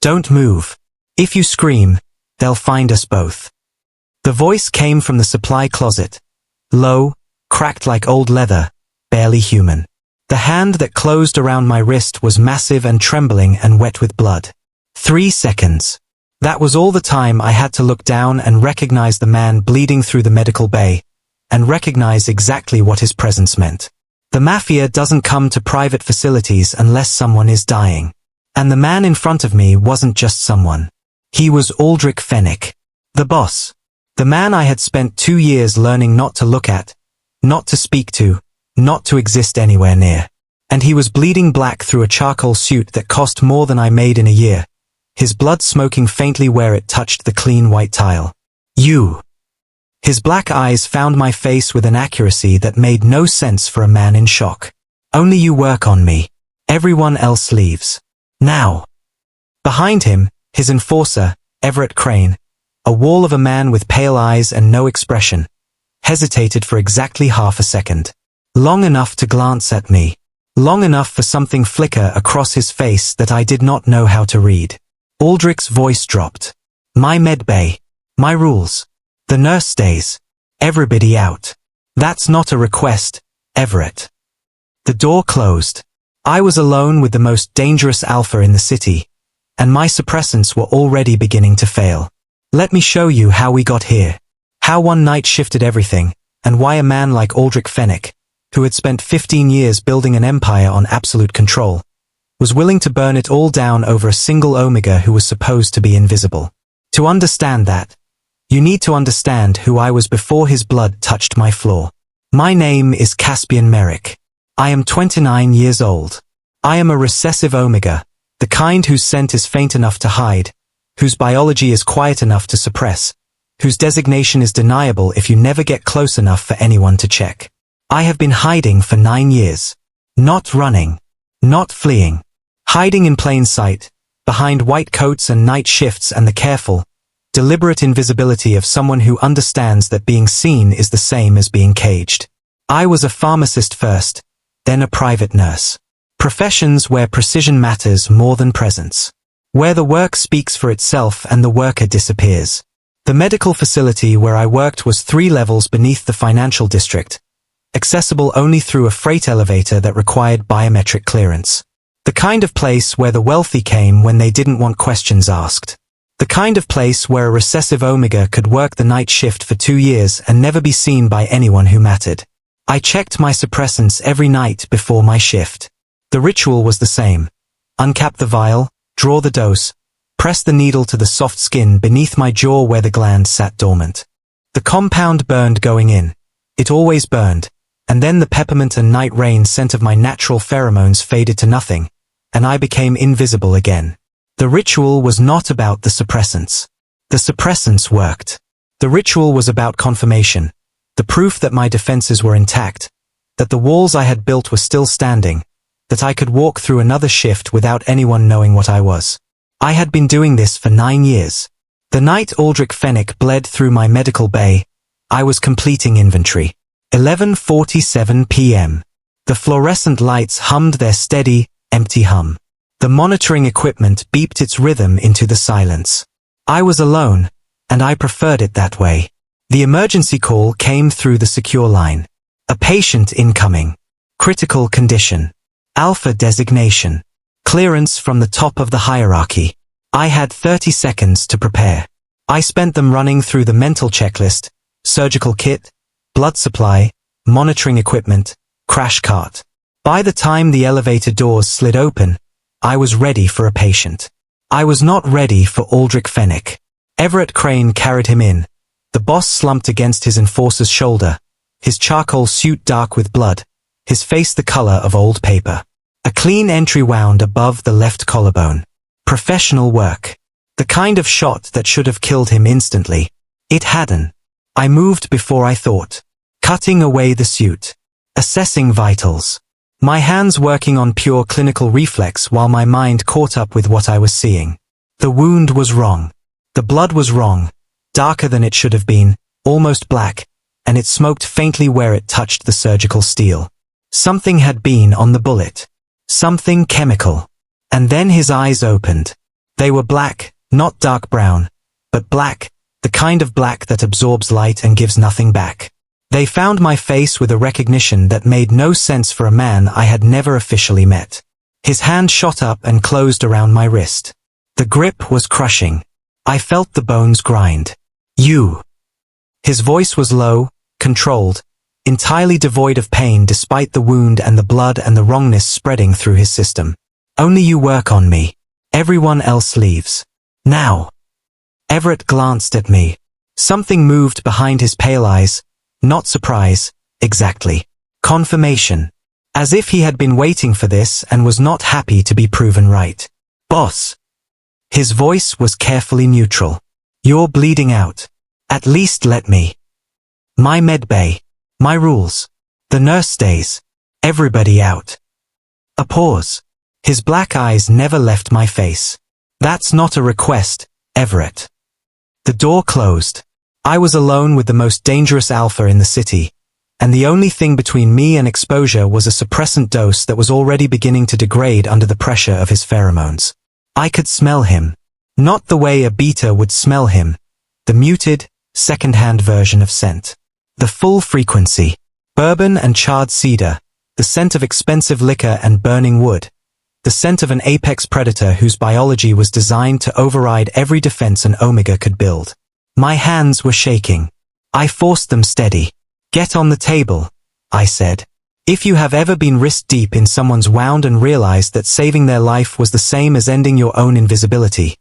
Don't move. If you scream, they'll find us both. The voice came from the supply closet. Low, cracked like old leather, barely human. The hand that closed around my wrist was massive and trembling and wet with blood. 3 seconds. That was all the time I had to look down and recognize the man bleeding through the medical bay, and recognize exactly what his presence meant. The Mafia doesn't come to private facilities unless someone is dying. And the man in front of me wasn't just someone. He was Aldrich Fennick, the boss. The man I had spent 2 years learning not to look at, not to speak to, not to exist anywhere near. And he was bleeding black through a charcoal suit that cost more than I made in a year, his blood smoking faintly where it touched the clean white tile. You. His black eyes found my face with an accuracy that made no sense for a man in shock. Only you work on me. Everyone else leaves. Now. Behind him, his enforcer, Everett Crane, a wall of a man with pale eyes and no expression, hesitated for exactly half a second. Long enough to glance at me. Long enough for something flicker across his face that I did not know how to read. Aldrich's voice dropped. My medbay. My rules. The nurse stays. Everybody out. That's not a request, Everett. The door closed. I was alone with the most dangerous alpha in the city, and my suppressants were already beginning to fail. Let me show you how we got here. How one night shifted everything, and why a man like Aldrich Fennick, who had spent 15 years building an empire on absolute control, was willing to burn it all down over a single Omega who was supposed to be invisible. To understand that, you need to understand who I was before his blood touched my floor. My name is Caspian Merrick. I am 29 years old. I am a recessive Omega, the kind whose scent is faint enough to hide, whose biology is quiet enough to suppress, whose designation is deniable if you never get close enough for anyone to check. I have been hiding for 9 years. Not running. Not fleeing. Hiding in plain sight, behind white coats and night shifts and the careful, deliberate invisibility of someone who understands that being seen is the same as being caged. I was a pharmacist first, then a private nurse. Professions where precision matters more than presence. Where the work speaks for itself and the worker disappears. The medical facility where I worked was 3 levels beneath the financial district, accessible only through a freight elevator that required biometric clearance. The kind of place where the wealthy came when they didn't want questions asked. The kind of place where a recessive Omega could work the night shift for 2 years and never be seen by anyone who mattered. I checked my suppressants every night before my shift. The ritual was the same. Uncap the vial, draw the dose, press the needle to the soft skin beneath my jaw where the gland sat dormant. The compound burned going in. It always burned, and then the peppermint and night rain scent of my natural pheromones faded to nothing, and I became invisible again. The ritual was not about the suppressants. The suppressants worked. The ritual was about confirmation, the proof that my defenses were intact, that the walls I had built were still standing, that I could walk through another shift without anyone knowing what I was. I had been doing this for 9 years. The night Aldrich Fennick bled through my medical bay, I was completing inventory. 11:47 p.m. The fluorescent lights hummed their steady, empty hum. The monitoring equipment beeped its rhythm into the silence. I was alone, and I preferred it that way. The emergency call came through the secure line. A patient incoming. Critical condition. Alpha designation. Clearance from the top of the hierarchy. I had 30 seconds to prepare. I spent them running through the mental checklist, surgical kit, blood supply, monitoring equipment, crash cart. By the time the elevator doors slid open, I was ready for a patient. I was not ready for Aldrich Fennick. Everett Crane carried him in. The boss slumped against his enforcer's shoulder, his charcoal suit dark with blood, his face the color of old paper. A clean entry wound above the left collarbone. Professional work. The kind of shot that should have killed him instantly. It hadn't. I moved before I thought. Cutting away the suit. Assessing vitals. My hands working on pure clinical reflex while my mind caught up with what I was seeing. The wound was wrong. The blood was wrong. Darker than it should have been, almost black, and it smoked faintly where it touched the surgical steel. Something had been on the bullet. Something chemical. And then his eyes opened. They were black, not dark brown, but black, the kind of black that absorbs light and gives nothing back. They found my face with a recognition that made no sense for a man I had never officially met. His hand shot up and closed around my wrist. The grip was crushing. I felt the bones grind. You. His voice was low, controlled, entirely devoid of pain despite the wound and the blood and the wrongness spreading through his system. Only you work on me. Everyone else leaves. Now. Everett glanced at me. Something moved behind his pale eyes. Not surprise, exactly. Confirmation. As if he had been waiting for this and was not happy to be proven right. Boss. His voice was carefully neutral. You're bleeding out. At least let me. My medbay. My rules. The nurse stays. Everybody out. A pause. His black eyes never left my face. That's not a request, Everett. The door closed. I was alone with the most dangerous alpha in the city, and the only thing between me and exposure was a suppressant dose that was already beginning to degrade under the pressure of his pheromones. I could smell him. Not the way a beta would smell him. The muted, second-hand version of scent. The full frequency. Bourbon and charred cedar. The scent of expensive liquor and burning wood. The scent of an apex predator whose biology was designed to override every defense an Omega could build. My hands were shaking. I forced them steady. Get on the table, I said. If you have ever been wrist-deep in someone's wound and realized that saving their life was the same as ending your own invisibility,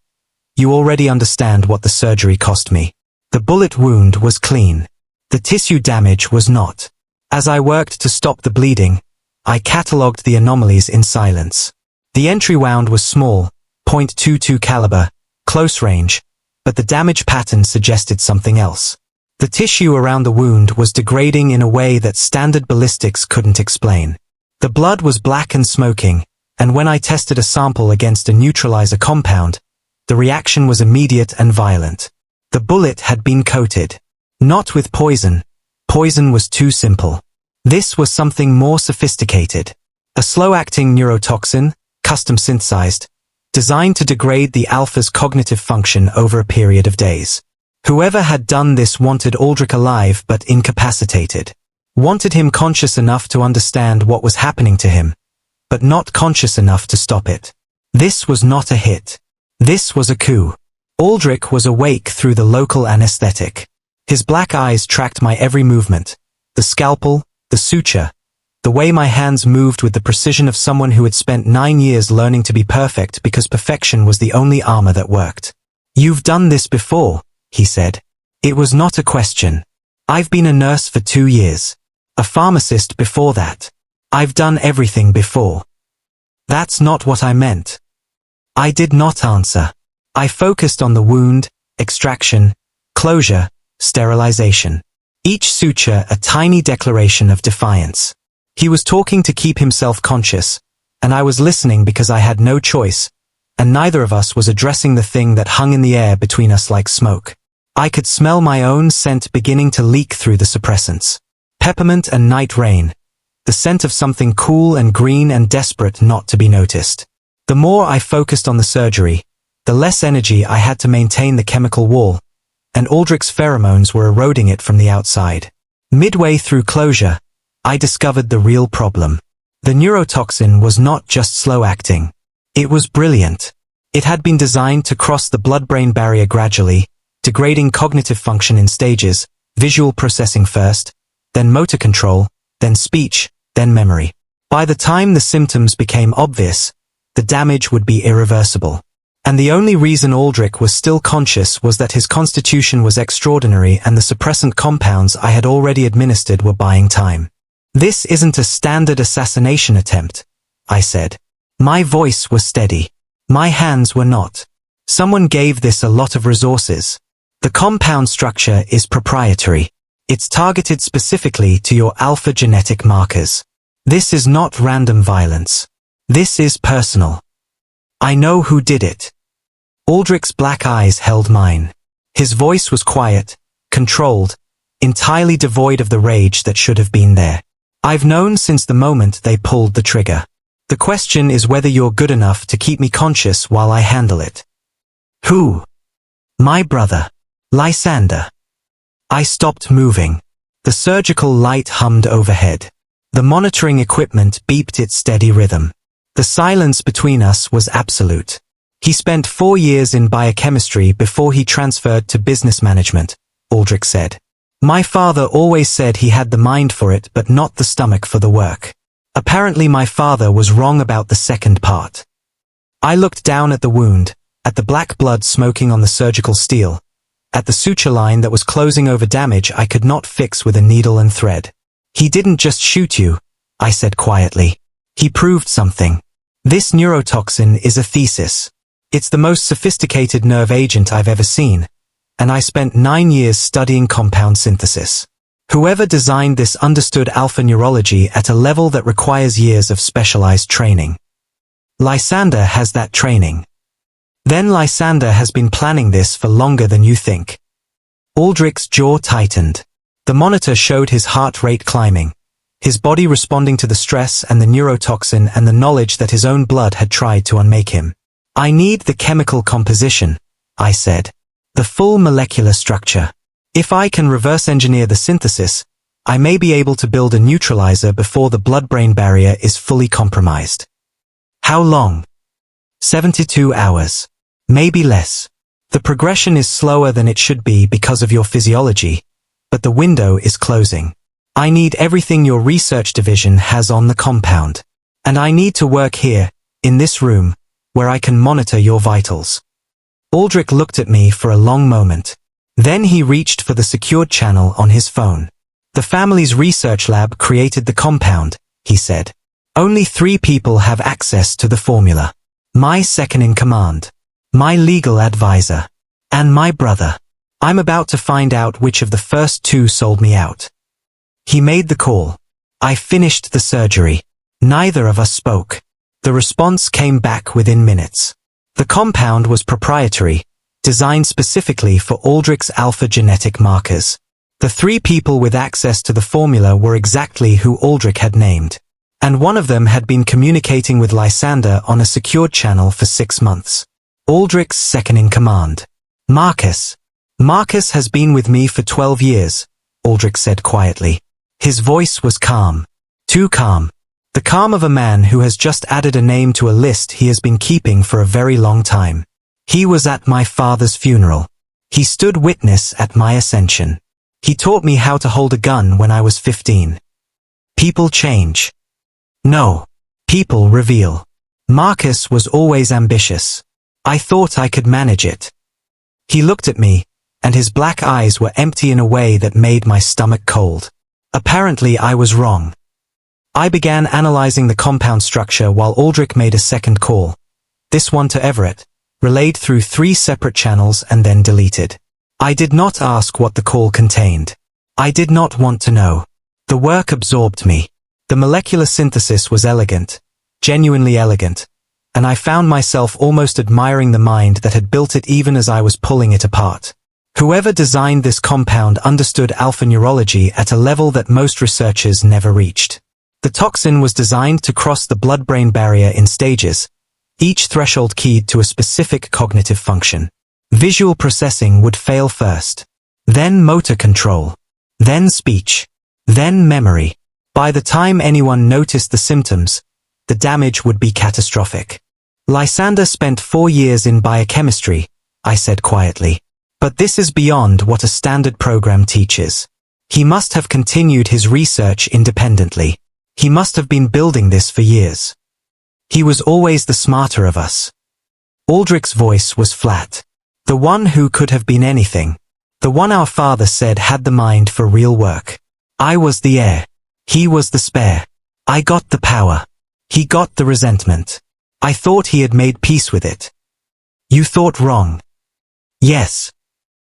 you already understand what the surgery cost me. The bullet wound was clean. The tissue damage was not. As I worked to stop the bleeding, I catalogued the anomalies in silence. The entry wound was small, .22 caliber, close range, but the damage pattern suggested something else. The tissue around the wound was degrading in a way that standard ballistics couldn't explain. The blood was black and smoking, and when I tested a sample against a neutralizer compound, the reaction was immediate and violent. The bullet had been coated. Not with poison. Poison was too simple. This was something more sophisticated. A slow-acting neurotoxin, custom synthesized, designed to degrade the alpha's cognitive function over a period of days. Whoever had done this wanted Aldrich alive but incapacitated. Wanted him conscious enough to understand what was happening to him, but not conscious enough to stop it. This was not a hit. This was a coup. Aldrich was awake through the local anesthetic. His black eyes tracked my every movement. The scalpel, the suture, the way my hands moved with the precision of someone who had spent 9 years learning to be perfect because perfection was the only armor that worked. You've done this before, he said. It was not a question. I've been a nurse for 2 years. A pharmacist before that. I've done everything before. That's not what I meant. I did not answer. I focused on the wound, extraction, closure, sterilization. Each suture a tiny declaration of defiance. He was talking to keep himself conscious, and I was listening because I had no choice, and neither of us was addressing the thing that hung in the air between us like smoke. I could smell my own scent beginning to leak through the suppressants. Peppermint and night rain. The scent of something cool and green and desperate not to be noticed. The more I focused on the surgery, the less energy I had to maintain the chemical wall, and Aldrich's pheromones were eroding it from the outside. Midway through closure, I discovered the real problem. The neurotoxin was not just slow-acting. It was brilliant. It had been designed to cross the blood-brain barrier gradually, degrading cognitive function in stages, visual processing first, then motor control, then speech, then memory. By the time the symptoms became obvious, the damage would be irreversible. And the only reason Aldrich was still conscious was that his constitution was extraordinary and the suppressant compounds I had already administered were buying time. This isn't a standard assassination attempt, I said. My voice was steady. My hands were not. Someone gave this a lot of resources. The compound structure is proprietary. It's targeted specifically to your alpha genetic markers. This is not random violence. This is personal. I know who did it. Aldrich's black eyes held mine. His voice was quiet, controlled, entirely devoid of the rage that should have been there. I've known since the moment they pulled the trigger. The question is whether you're good enough to keep me conscious while I handle it. Who? My brother. Lysander. I stopped moving. The surgical light hummed overhead. The monitoring equipment beeped its steady rhythm. The silence between us was absolute. He spent 4 years in biochemistry before he transferred to business management, Aldrich said. My father always said he had the mind for it but not the stomach for the work. Apparently my father was wrong about the second part. I looked down at the wound, at the black blood smoking on the surgical steel, at the suture line that was closing over damage I could not fix with a needle and thread. He didn't just shoot you, I said quietly. He proved something. This neurotoxin is a thesis. It's the most sophisticated nerve agent I've ever seen, and I spent 9 years studying compound synthesis. Whoever designed this understood alpha neurology at a level that requires years of specialized training. Lysander has that training. Then Lysander has been planning this for longer than you think. Aldrich's jaw tightened. The monitor showed his heart rate climbing, his body responding to the stress and the neurotoxin and the knowledge that his own blood had tried to unmake him. I need the chemical composition, I said. The full molecular structure. If I can reverse engineer the synthesis, I may be able to build a neutralizer before the blood-brain barrier is fully compromised. How long? 72 hours. Maybe less. The progression is slower than it should be because of your physiology, but the window is closing. I need everything your research division has on the compound. And I need to work here, in this room, where I can monitor your vitals. Aldrich looked at me for a long moment. Then he reached for the secured channel on his phone. The family's research lab created the compound, he said. Only 3 people have access to the formula. My second-in-command, my legal advisor, and my brother. I'm about to find out which of the first 2 sold me out. He made the call. I finished the surgery. Neither of us spoke. The response came back within minutes. The compound was proprietary, designed specifically for Aldrich's alpha genetic markers. The 3 people with access to the formula were exactly who Aldrich had named. And one of them had been communicating with Lysander on a secured channel for 6 months. Aldrich's second-in-command. Marcus. Marcus has been with me for 12 years, Aldrich said quietly. His voice was calm. Too calm. The calm of a man who has just added a name to a list he has been keeping for a very long time. He was at my father's funeral. He stood witness at my ascension. He taught me how to hold a gun when I was 15. People change. No. People reveal. Marcus was always ambitious. I thought I could manage it. He looked at me, and his black eyes were empty in a way that made my stomach cold. Apparently I was wrong. I began analyzing the compound structure while Aldrich made a second call. This one to Everett, relayed through 3 separate channels and then deleted. I did not ask what the call contained. I did not want to know. The work absorbed me. The molecular synthesis was elegant, genuinely elegant, and I found myself almost admiring the mind that had built it even as I was pulling it apart. Whoever designed this compound understood alpha neurology at a level that most researchers never reached. The toxin was designed to cross the blood-brain barrier in stages, each threshold keyed to a specific cognitive function. Visual processing would fail first, then motor control, then speech, then memory. By the time anyone noticed the symptoms, the damage would be catastrophic. Lysander spent 4 years in biochemistry, I said quietly. But this is beyond what a standard program teaches. He must have continued his research independently. He must have been building this for years. He was always the smarter of us. Aldrich's voice was flat. The one who could have been anything. The one our father said had the mind for real work. I was the heir. He was the spare. I got the power. He got the resentment. I thought he had made peace with it. You thought wrong. Yes.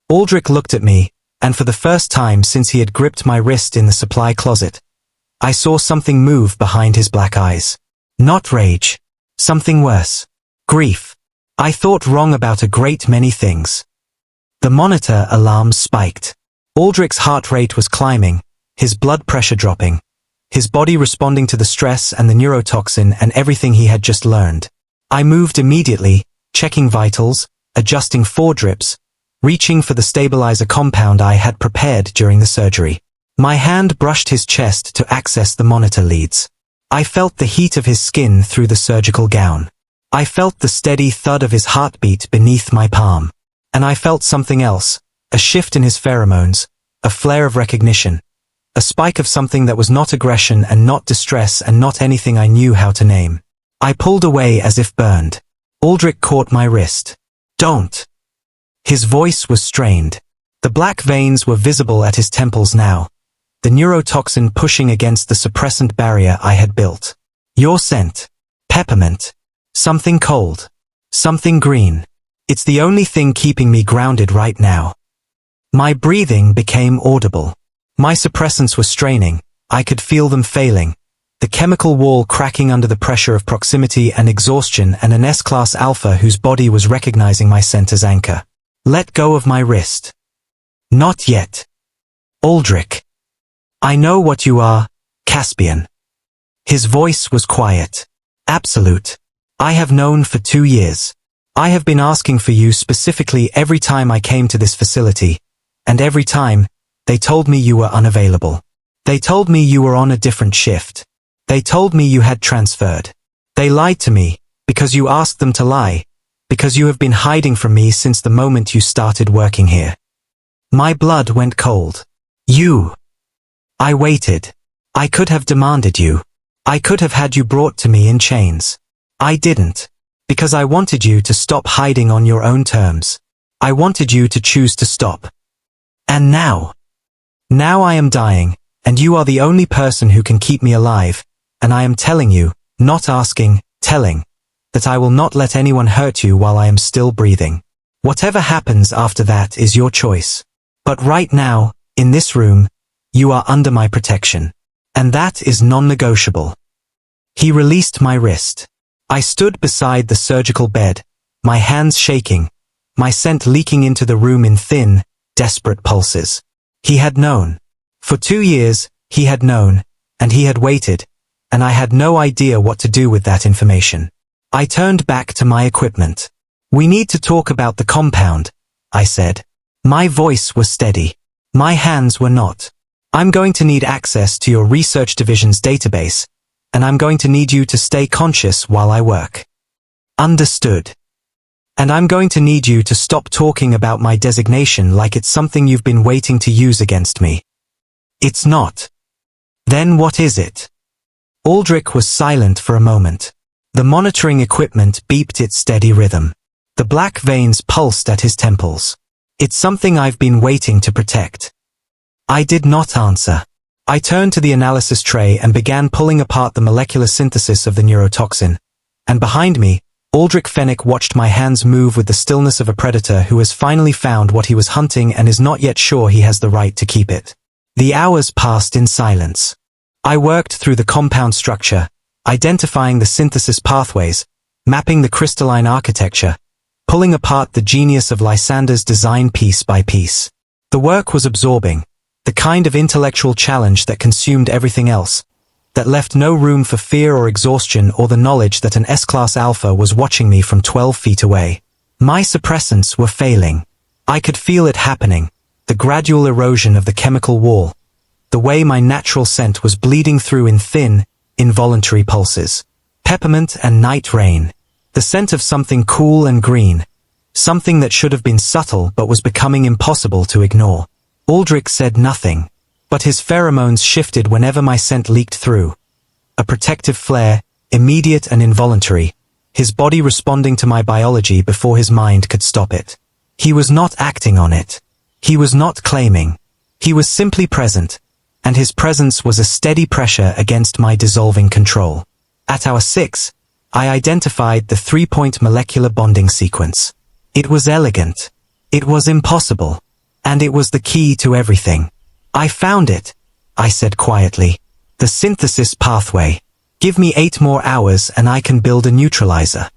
Aldrich looked at me, and for the first time since he had gripped my wrist in the supply closet, I saw something move behind his black eyes. Not rage. Something worse. Grief. I thought wrong about a great many things. The monitor alarms spiked. Aldrich's heart rate was climbing, his blood pressure dropping, his body responding to the stress and the neurotoxin and everything he had just learned. I moved immediately, checking vitals, adjusting foredrips, reaching for the stabilizer compound I had prepared during the surgery. My hand brushed his chest to access the monitor leads. I felt the heat of his skin through the surgical gown. I felt the steady thud of his heartbeat beneath my palm. And I felt something else, a shift in his pheromones, a flare of recognition, a spike of something that was not aggression and not distress and not anything I knew how to name. I pulled away as if burned. Aldrich caught my wrist. "Don't." His voice was strained. The black veins were visible at his temples now, the neurotoxin pushing against the suppressant barrier I had built. "Your scent. Peppermint. Something cold. Something green. It's the only thing keeping me grounded right now." My breathing became audible. My suppressants were straining. I could feel them failing. The chemical wall cracking under the pressure of proximity and exhaustion, and an S-class alpha whose body was recognizing my scent as anchor. "Let go of my wrist." "Not yet. Aldrich. I know what you are, Caspian." His voice was quiet. "Absolute. I have known for 2 years. I have been asking for you specifically every time I came to this facility, and every time, they told me you were unavailable. They told me you were on a different shift. They told me you had transferred. They lied to me, because you asked them to lie, because you have been hiding from me since the moment you started working here." My blood went cold. "You." I waited. I could have demanded you. I could have had you brought to me in chains. I didn't. Because I wanted you to stop hiding on your own terms. I wanted you to choose to stop. And now? Now I am dying, and you are the only person who can keep me alive, and I am telling you, not asking, telling, that I will not let anyone hurt you while I am still breathing. Whatever happens after that is your choice. But right now, in this room, you are under my protection. And that is non-negotiable. He released my wrist. I stood beside the surgical bed, my hands shaking, my scent leaking into the room in thin, desperate pulses. He had known. For 2 years, he had known, and he had waited, and I had no idea what to do with that information. I turned back to my equipment. "We need to talk about the compound," I said. My voice was steady. My hands were not. "I'm going to need access to your research division's database, and I'm going to need you to stay conscious while I work." "Understood." "And I'm going to need you to stop talking about my designation like it's something you've been waiting to use against me." "It's not." "Then what is it?" Aldrich was silent for a moment. The monitoring equipment beeped its steady rhythm. The black veins pulsed at his temples. "It's something I've been waiting to protect." I did not answer. I turned to the analysis tray and began pulling apart the molecular synthesis of the neurotoxin. And behind me, Aldrich Fennick watched my hands move with the stillness of a predator who has finally found what he was hunting and is not yet sure he has the right to keep it. The hours passed in silence. I worked through the compound structure, identifying the synthesis pathways, mapping the crystalline architecture, pulling apart the genius of Lysander's design piece by piece. The work was absorbing, the kind of intellectual challenge that consumed everything else, that left no room for fear or exhaustion or the knowledge that an S-class alpha was watching me from 12 feet away. My suppressants were failing. I could feel it happening, the gradual erosion of the chemical wall, the way my natural scent was bleeding through in thin, involuntary pulses. Peppermint and night rain. The scent of something cool and green. Something that should have been subtle but was becoming impossible to ignore. Aldrich said nothing, but his pheromones shifted whenever my scent leaked through. A protective flare, immediate and involuntary, his body responding to my biology before his mind could stop it. He was not acting on it. He was not claiming. He was simply present, and his presence was a steady pressure against my dissolving control. At hour 6, I identified the 3-point molecular bonding sequence. It was elegant. It was impossible. And it was the key to everything. "I found it," I said quietly. "The synthesis pathway. Give me 8 more hours and I can build a neutralizer."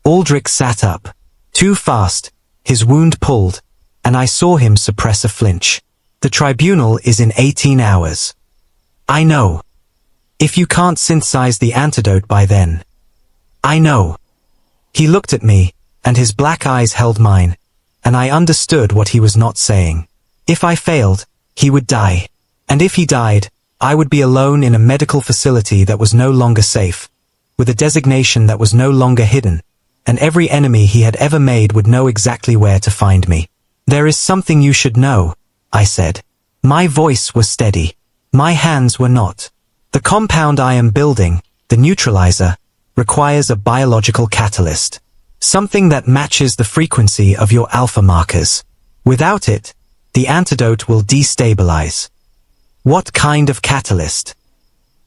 Aldrich sat up. Too fast, his wound pulled, and I saw him suppress a flinch. "The tribunal is in 18 hours. I know. If you can't synthesize the antidote by then. I know." He looked at me, and his black eyes held mine, and I understood what he was not saying. If I failed, he would die. And if he died, I would be alone in a medical facility that was no longer safe, with a designation that was no longer hidden, and every enemy he had ever made would know exactly where to find me. "There is something you should know," I said. My voice was steady. My hands were not. "The compound I am building, the neutralizer, requires a biological catalyst. Something that matches the frequency of your alpha markers. Without it, the antidote will destabilize." "What kind of catalyst?"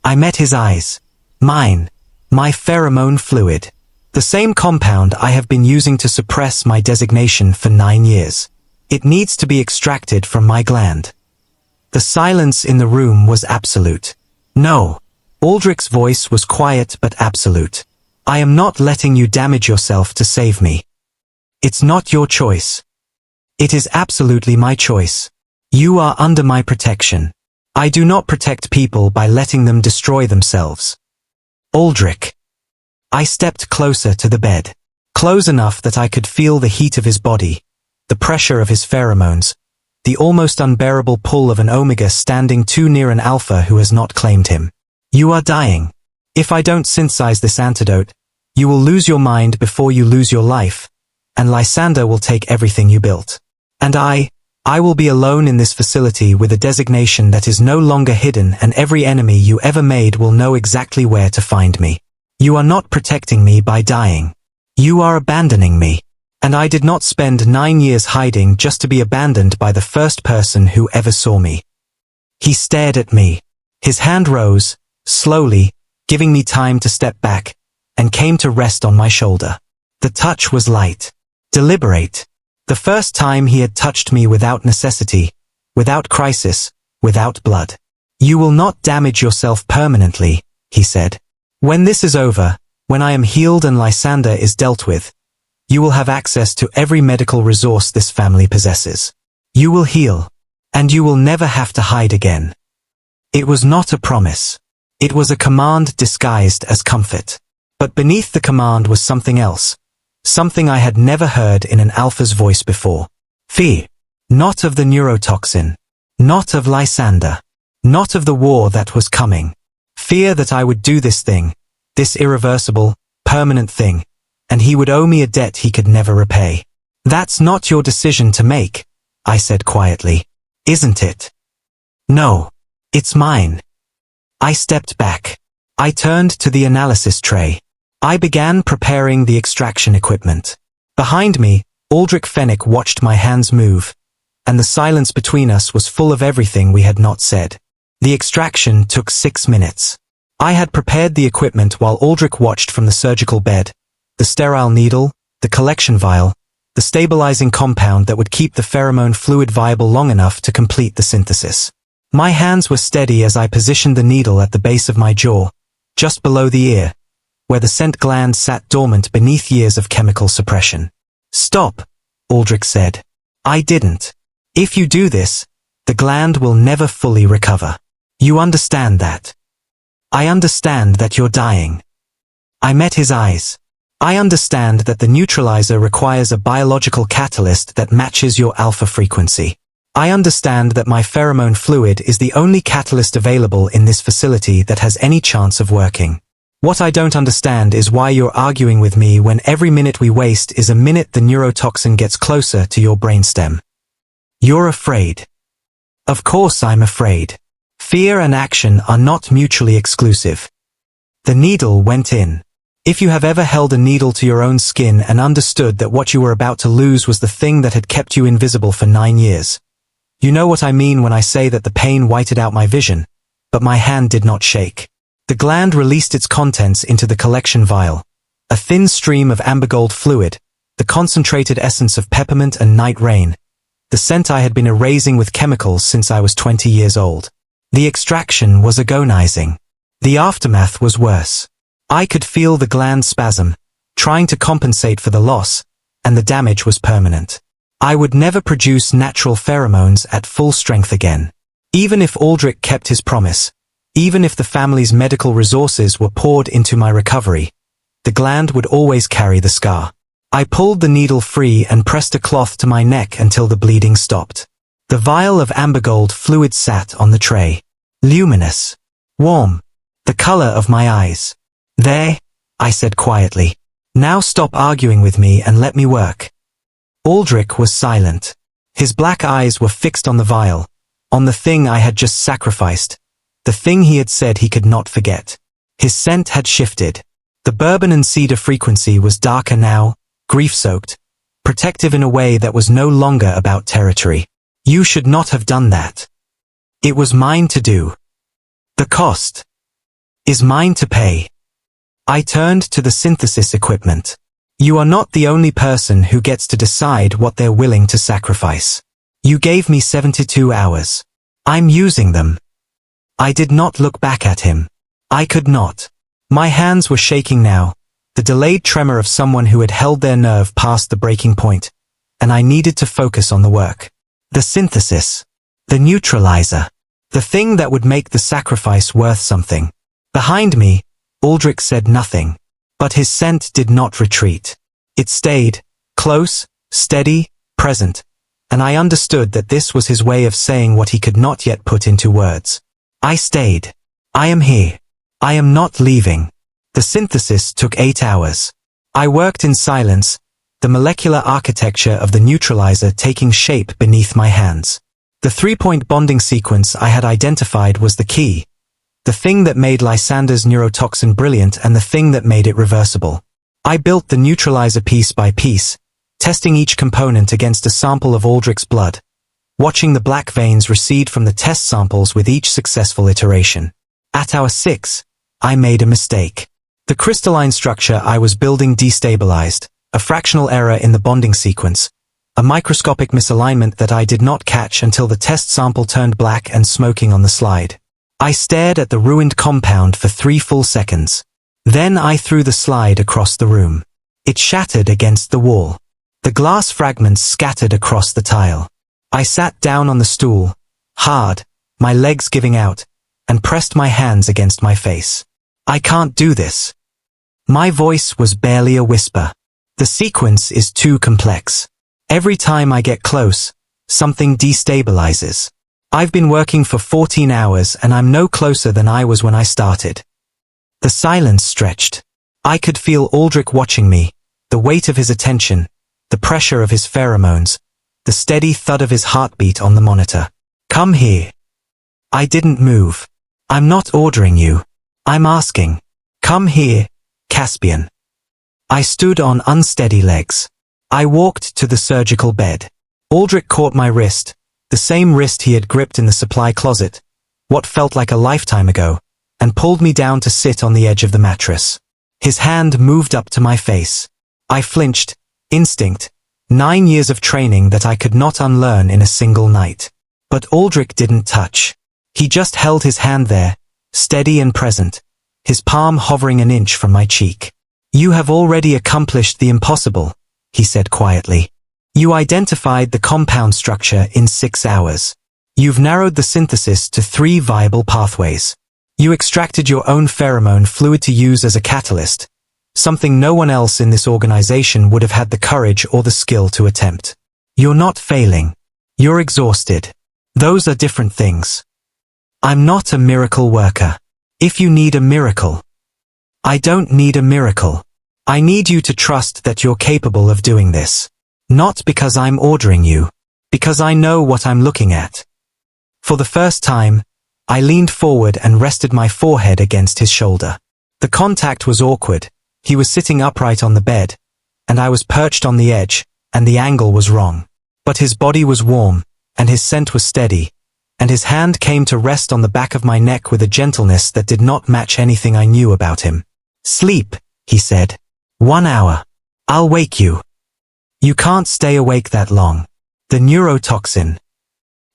I met his eyes. "Mine. My pheromone fluid. The same compound I have been using to suppress my designation for 9 years. It needs to be extracted from my gland." The silence in the room was absolute. "No." Aldrich's voice was quiet but absolute. "I am not letting you damage yourself to save me. It's not your choice. It is absolutely my choice. You are under my protection. I do not protect people by letting them destroy themselves." "Aldrich." I stepped closer to the bed. Close enough that I could feel the heat of his body, the pressure of his pheromones, the almost unbearable pull of an omega standing too near an alpha who has not claimed him. "You are dying. If I don't synthesize this antidote, you will lose your mind before you lose your life, and Lysander will take everything you built. And I will be alone in this facility with a designation that is no longer hidden, and every enemy you ever made will know exactly where to find me. You are not protecting me by dying. You are abandoning me. And I did not spend 9 years hiding just to be abandoned by the first person who ever saw me." He stared at me. His hand rose, slowly, giving me time to step back, and came to rest on my shoulder. The touch was light, deliberate. The first time he had touched me without necessity, without crisis, without blood. "You will not damage yourself permanently," he said. "When this is over, when I am healed and Lysander is dealt with, you will have access to every medical resource this family possesses. You will heal, and you will never have to hide again." It was not a promise. It was a command disguised as comfort. But beneath the command was something else, something I had never heard in an alpha's voice before. Fear. Not of the neurotoxin. Not of Lysander. Not of the war that was coming. Fear that I would do this thing, this irreversible, permanent thing, and he would owe me a debt he could never repay. "That's not your decision to make," I said quietly. "Isn't it?" "No. It's mine." I stepped back. I turned to the analysis tray. I began preparing the extraction equipment. Behind me, Aldrich Fenwick watched my hands move, and the silence between us was full of everything we had not said. The extraction took 6 minutes. I had prepared the equipment while Aldrich watched from the surgical bed, the sterile needle, the collection vial, the stabilizing compound that would keep the pheromone fluid viable long enough to complete the synthesis. My hands were steady as I positioned the needle at the base of my jaw, just below the ear, where the scent gland sat dormant beneath years of chemical suppression. "Stop," Aldrich said. I didn't. "If you do this, the gland will never fully recover. You understand that?" "I understand that you're dying." I met his eyes. "I understand that the neutralizer requires a biological catalyst that matches your alpha frequency. I understand that my pheromone fluid is the only catalyst available in this facility that has any chance of working. What I don't understand is why you're arguing with me when every minute we waste is a minute the neurotoxin gets closer to your brainstem. You're afraid." "Of course I'm afraid. Fear and action are not mutually exclusive." The needle went in. If you have ever held a needle to your own skin and understood that what you were about to lose was the thing that had kept you invisible for 9 years, you know what I mean when I say that the pain whited out my vision, but my hand did not shake. The gland released its contents into the collection vial, a thin stream of amber gold fluid, the concentrated essence of peppermint and night rain, the scent I had been erasing with chemicals since I was 20 years old. The extraction was agonizing. The aftermath was worse. I could feel the gland spasm, trying to compensate for the loss, and the damage was permanent. I would never produce natural pheromones at full strength again. Even if Aldrich kept his promise, even if the family's medical resources were poured into my recovery, the gland would always carry the scar. I pulled the needle free and pressed a cloth to my neck until the bleeding stopped. The vial of amber-gold fluid sat on the tray. Luminous. Warm. The color of my eyes. There, I said quietly. Now stop arguing with me and let me work. Aldrich was silent. His black eyes were fixed on the vial, on the thing I had just sacrificed, the thing he had said he could not forget. His scent had shifted. The bourbon and cedar frequency was darker now, grief-soaked, protective in a way that was no longer about territory. You should not have done that. It was mine to do. The cost is mine to pay. I turned to the synthesis equipment. You are not the only person who gets to decide what they're willing to sacrifice. You gave me 72 hours. I'm using them. I did not look back at him. I could not. My hands were shaking now, the delayed tremor of someone who had held their nerve past the breaking point, and I needed to focus on the work. The synthesis. The neutralizer. The thing that would make the sacrifice worth something. Behind me, Aldrich said nothing, but his scent did not retreat. It stayed, close, steady, present, and I understood that this was his way of saying what he could not yet put into words. I stayed. I am here. I am not leaving. The synthesis took 8 hours. I worked in silence, the molecular architecture of the neutralizer taking shape beneath my hands. The 3-point bonding sequence I had identified was the key, the thing that made Lysander's neurotoxin brilliant and the thing that made it reversible. I built the neutralizer piece by piece, testing each component against a sample of Aldrich's blood, watching the black veins recede from the test samples with each successful iteration. At hour 6, I made a mistake. The crystalline structure I was building destabilized, a fractional error in the bonding sequence, a microscopic misalignment that I did not catch until the test sample turned black and smoking on the slide. I stared at the ruined compound for 3 full seconds. Then I threw the slide across the room. It shattered against the wall. The glass fragments scattered across the tile. I sat down on the stool, hard, my legs giving out, and pressed my hands against my face. I can't do this. My voice was barely a whisper. The sequence is too complex. Every time I get close, something destabilizes. I've been working for 14 hours and I'm no closer than I was when I started. The silence stretched. I could feel Aldrich watching me, the weight of his attention, the pressure of his pheromones, the steady thud of his heartbeat on the monitor. Come here. I didn't move. I'm not ordering you. I'm asking. Come here, Caspian. I stood on unsteady legs. I walked to the surgical bed. Aldrich caught my wrist, the same wrist he had gripped in the supply closet, what felt like a lifetime ago, and pulled me down to sit on the edge of the mattress. His hand moved up to my face. I flinched. Instinct. 9 years of training that I could not unlearn in a single night. But Aldrich didn't touch. He just held his hand there, steady and present, his palm hovering an inch from my cheek. You have already accomplished the impossible, he said quietly. You identified the compound structure in 6 hours. You've narrowed the synthesis to 3 viable pathways. You extracted your own pheromone fluid to use as a catalyst, something no one else in this organization would have had the courage or the skill to attempt. You're not failing. You're exhausted. Those are different things. I'm not a miracle worker. If you need a miracle, I don't need a miracle. I need you to trust that you're capable of doing this. Not because I'm ordering you, because I know what I'm looking at. For the first time, I leaned forward and rested my forehead against his shoulder. The contact was awkward. He was sitting upright on the bed, and I was perched on the edge, and the angle was wrong. But his body was warm, and his scent was steady, and his hand came to rest on the back of my neck with a gentleness that did not match anything I knew about him. Sleep, he said. 1 hour. I'll wake you. You can't stay awake that long. The neurotoxin.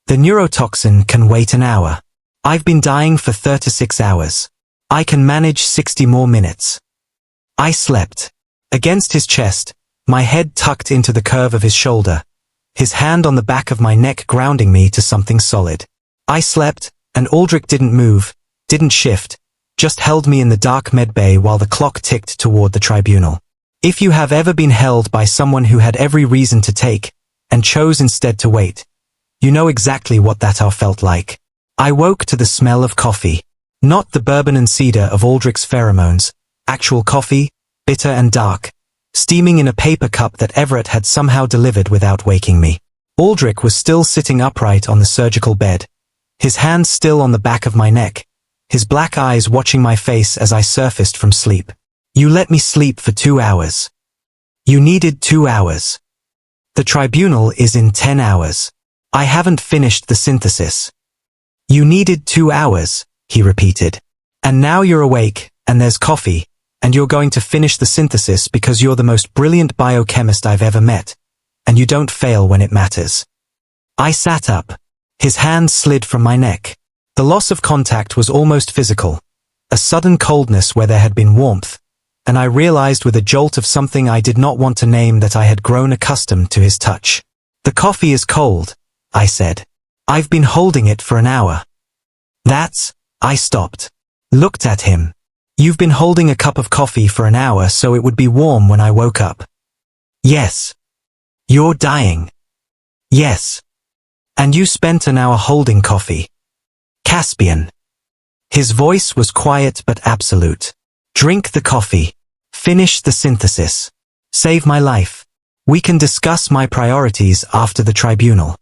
The neurotoxin can wait an hour. I've been dying for 36 hours. I can manage 60 more minutes. I slept. Against his chest, my head tucked into the curve of his shoulder, his hand on the back of my neck grounding me to something solid. I slept, and Aldrich didn't move, didn't shift, just held me in the dark medbay while the clock ticked toward the tribunal. If you have ever been held by someone who had every reason to take, and chose instead to wait, you know exactly what that felt like. I woke to the smell of coffee. Not the bourbon and cedar of Aldrich's pheromones, actual coffee, bitter and dark, steaming in a paper cup that Everett had somehow delivered without waking me. Aldrich was still sitting upright on the surgical bed, his hands still on the back of my neck, his black eyes watching my face as I surfaced from sleep. You let me sleep for 2 hours. You needed 2 hours. The tribunal is in 10 hours. I haven't finished the synthesis. You needed 2 hours, he repeated. And now you're awake, and there's coffee, and you're going to finish the synthesis because you're the most brilliant biochemist I've ever met, and you don't fail when it matters. I sat up. His hand slid from my neck. The loss of contact was almost physical, a sudden coldness where there had been warmth, and I realized with a jolt of something I did not want to name that I had grown accustomed to his touch. The coffee is cold, I said. I've been holding it for an hour. I stopped. Looked at him. You've been holding a cup of coffee for an hour so it would be warm when I woke up. Yes. You're dying. Yes. And you spent an hour holding coffee. Caspian. His voice was quiet but absolute. Drink the coffee. Finish the synthesis. Save my life. We can discuss my priorities after the tribunal.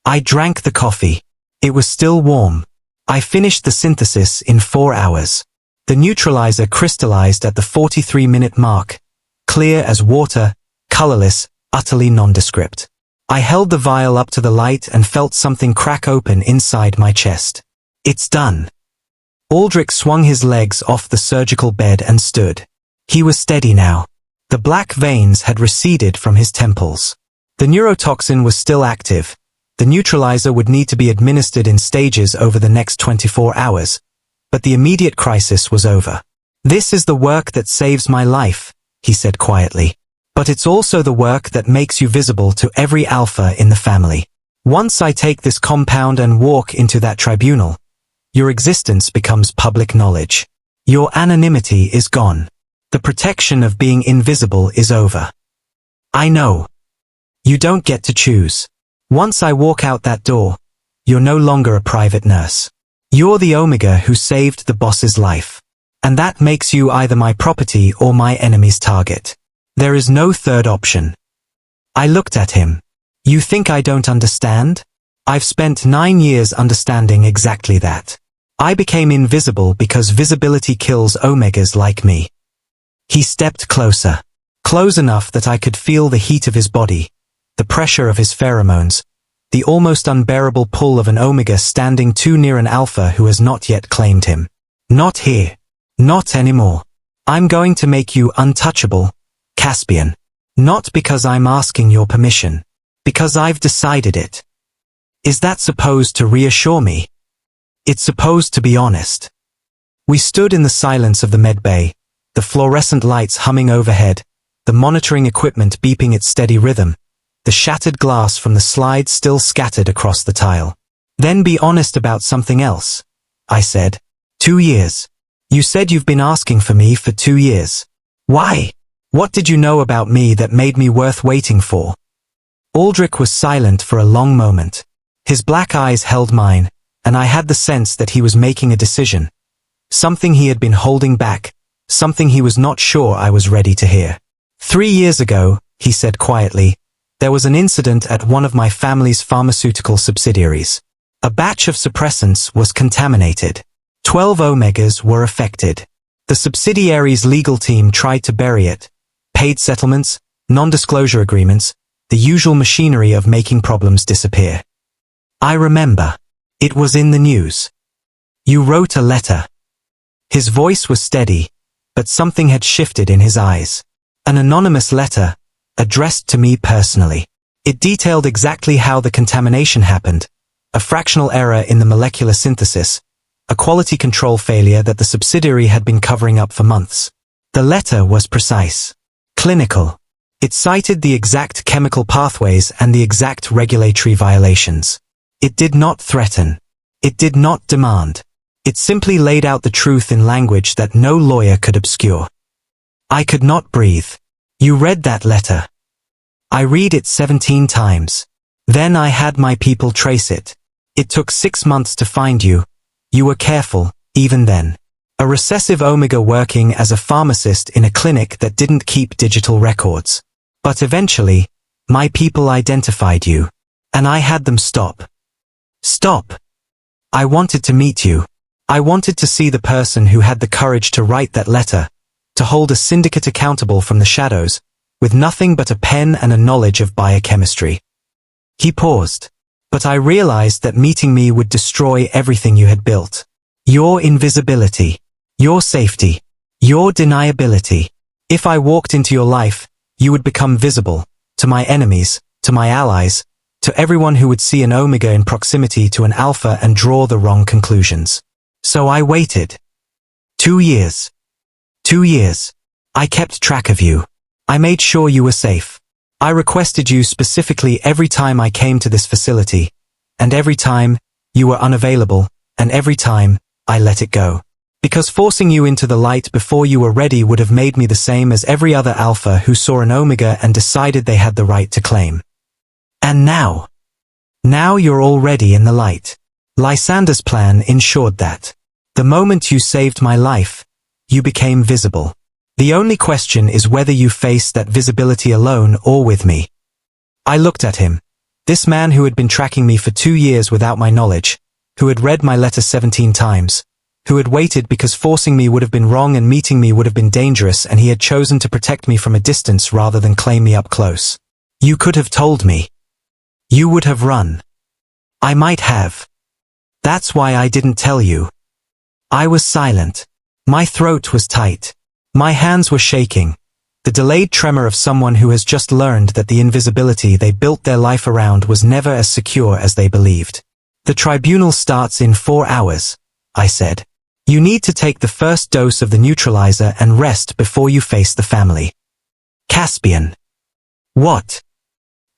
I drank the coffee. It was still warm. I finished the synthesis in 4 hours. The neutralizer crystallized at the 43-minute mark, clear as water, colorless, utterly nondescript. I held the vial up to the light and felt something crack open inside my chest. It's done. Aldrich swung his legs off the surgical bed and stood. He was steady now. The black veins had receded from his temples. The neurotoxin was still active. The neutralizer would need to be administered in stages over the next 24 hours, but the immediate crisis was over. This is the work that saves my life, he said quietly. But it's also the work that makes you visible to every alpha in the family. Once I take this compound and walk into that tribunal, your existence becomes public knowledge. Your anonymity is gone. The protection of being invisible is over. I know. You don't get to choose. Once I walk out that door, you're no longer a private nurse. You're the Omega who saved the boss's life. And that makes you either my property or my enemy's target. There is no third option. I looked at him. You think I don't understand? I've spent 9 years understanding exactly that. I became invisible because visibility kills Omegas like me. He stepped closer. Close enough that I could feel the heat of his body, the pressure of his pheromones, the almost unbearable pull of an Omega standing too near an Alpha who has not yet claimed him. Not here. Not anymore. I'm going to make you untouchable, Caspian. Not because I'm asking your permission. Because I've decided it. Is that supposed to reassure me? It's supposed to be honest. We stood in the silence of the med bay, the fluorescent lights humming overhead, the monitoring equipment beeping its steady rhythm, the shattered glass from the slide still scattered across the tile. Then be honest about something else, I said. 2 years. You said you've been asking for me for 2 years. Why? What did you know about me that made me worth waiting for? Aldrich was silent for a long moment. His black eyes held mine, and I had the sense that he was making a decision. Something he had been holding back, something he was not sure I was ready to hear. 3 years ago, he said quietly, there was an incident at one of my family's pharmaceutical subsidiaries. A batch of suppressants was contaminated. 12 Omegas were affected. The subsidiary's legal team tried to bury it. Paid settlements, non-disclosure agreements, the usual machinery of making problems disappear. I remember. It was in the news. You wrote a letter. His voice was steady, but something had shifted in his eyes. An anonymous letter, addressed to me personally. It detailed exactly how the contamination happened, a fractional error in the molecular synthesis, a quality control failure that the subsidiary had been covering up for months. The letter was precise. Clinical. It cited the exact chemical pathways and the exact regulatory violations. It did not threaten. It did not demand. It simply laid out the truth in language that no lawyer could obscure. I could not breathe. You read that letter. I read it 17 times. Then I had my people trace it. It took 6 months to find you. You were careful, even then. A recessive omega working as a pharmacist in a clinic that didn't keep digital records. But eventually, my people identified you. And I had them stop. Stop. I wanted to meet you. I wanted to see the person who had the courage to write that letter, to hold a syndicate accountable from the shadows, with nothing but a pen and a knowledge of biochemistry. He paused. But I realized that meeting me would destroy everything you had built. Your invisibility. Your safety. Your deniability. If I walked into your life, you would become visible, to my enemies, to my allies, to everyone who would see an omega in proximity to an alpha and draw the wrong conclusions. So I waited. 2 years. 2 years. I kept track of you. I made sure you were safe. I requested you specifically every time I came to this facility, and every time, you were unavailable, and every time, I let it go. Because forcing you into the light before you were ready would have made me the same as every other alpha who saw an omega and decided they had the right to claim. And now you're already in the light. Lysander's plan ensured that. The moment you saved my life, you became visible. The only question is whether you face that visibility alone or with me. I looked at him. This man who had been tracking me for 2 years without my knowledge, who had read my letter 17 times, who had waited because forcing me would have been wrong and meeting me would have been dangerous, and he had chosen to protect me from a distance rather than claim me up close. You could have told me. You would have run. I might have. That's why I didn't tell you. I was silent. My throat was tight. My hands were shaking. The delayed tremor of someone who has just learned that the invisibility they built their life around was never as secure as they believed. The tribunal starts in 4 hours, I said. You need to take the first dose of the neutralizer and rest before you face the family. Caspian. What?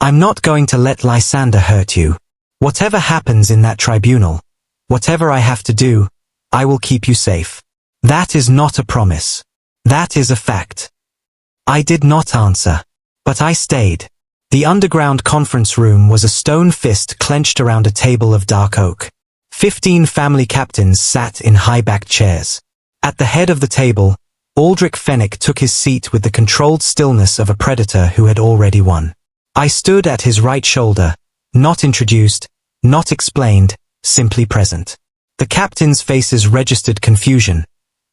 I'm not going to let Lysander hurt you. Whatever happens in that tribunal, whatever I have to do, I will keep you safe. That is not a promise. That is a fact. I did not answer. But I stayed. The underground conference room was a stone fist clenched around a table of dark oak. 15 family captains sat in high-backed chairs. At the head of the table, Aldrich Fenwick took his seat with the controlled stillness of a predator who had already won. I stood at his right shoulder, not introduced, not explained, simply present. The captains' faces registered confusion,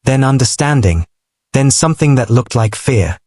then understanding, then something that looked like fear.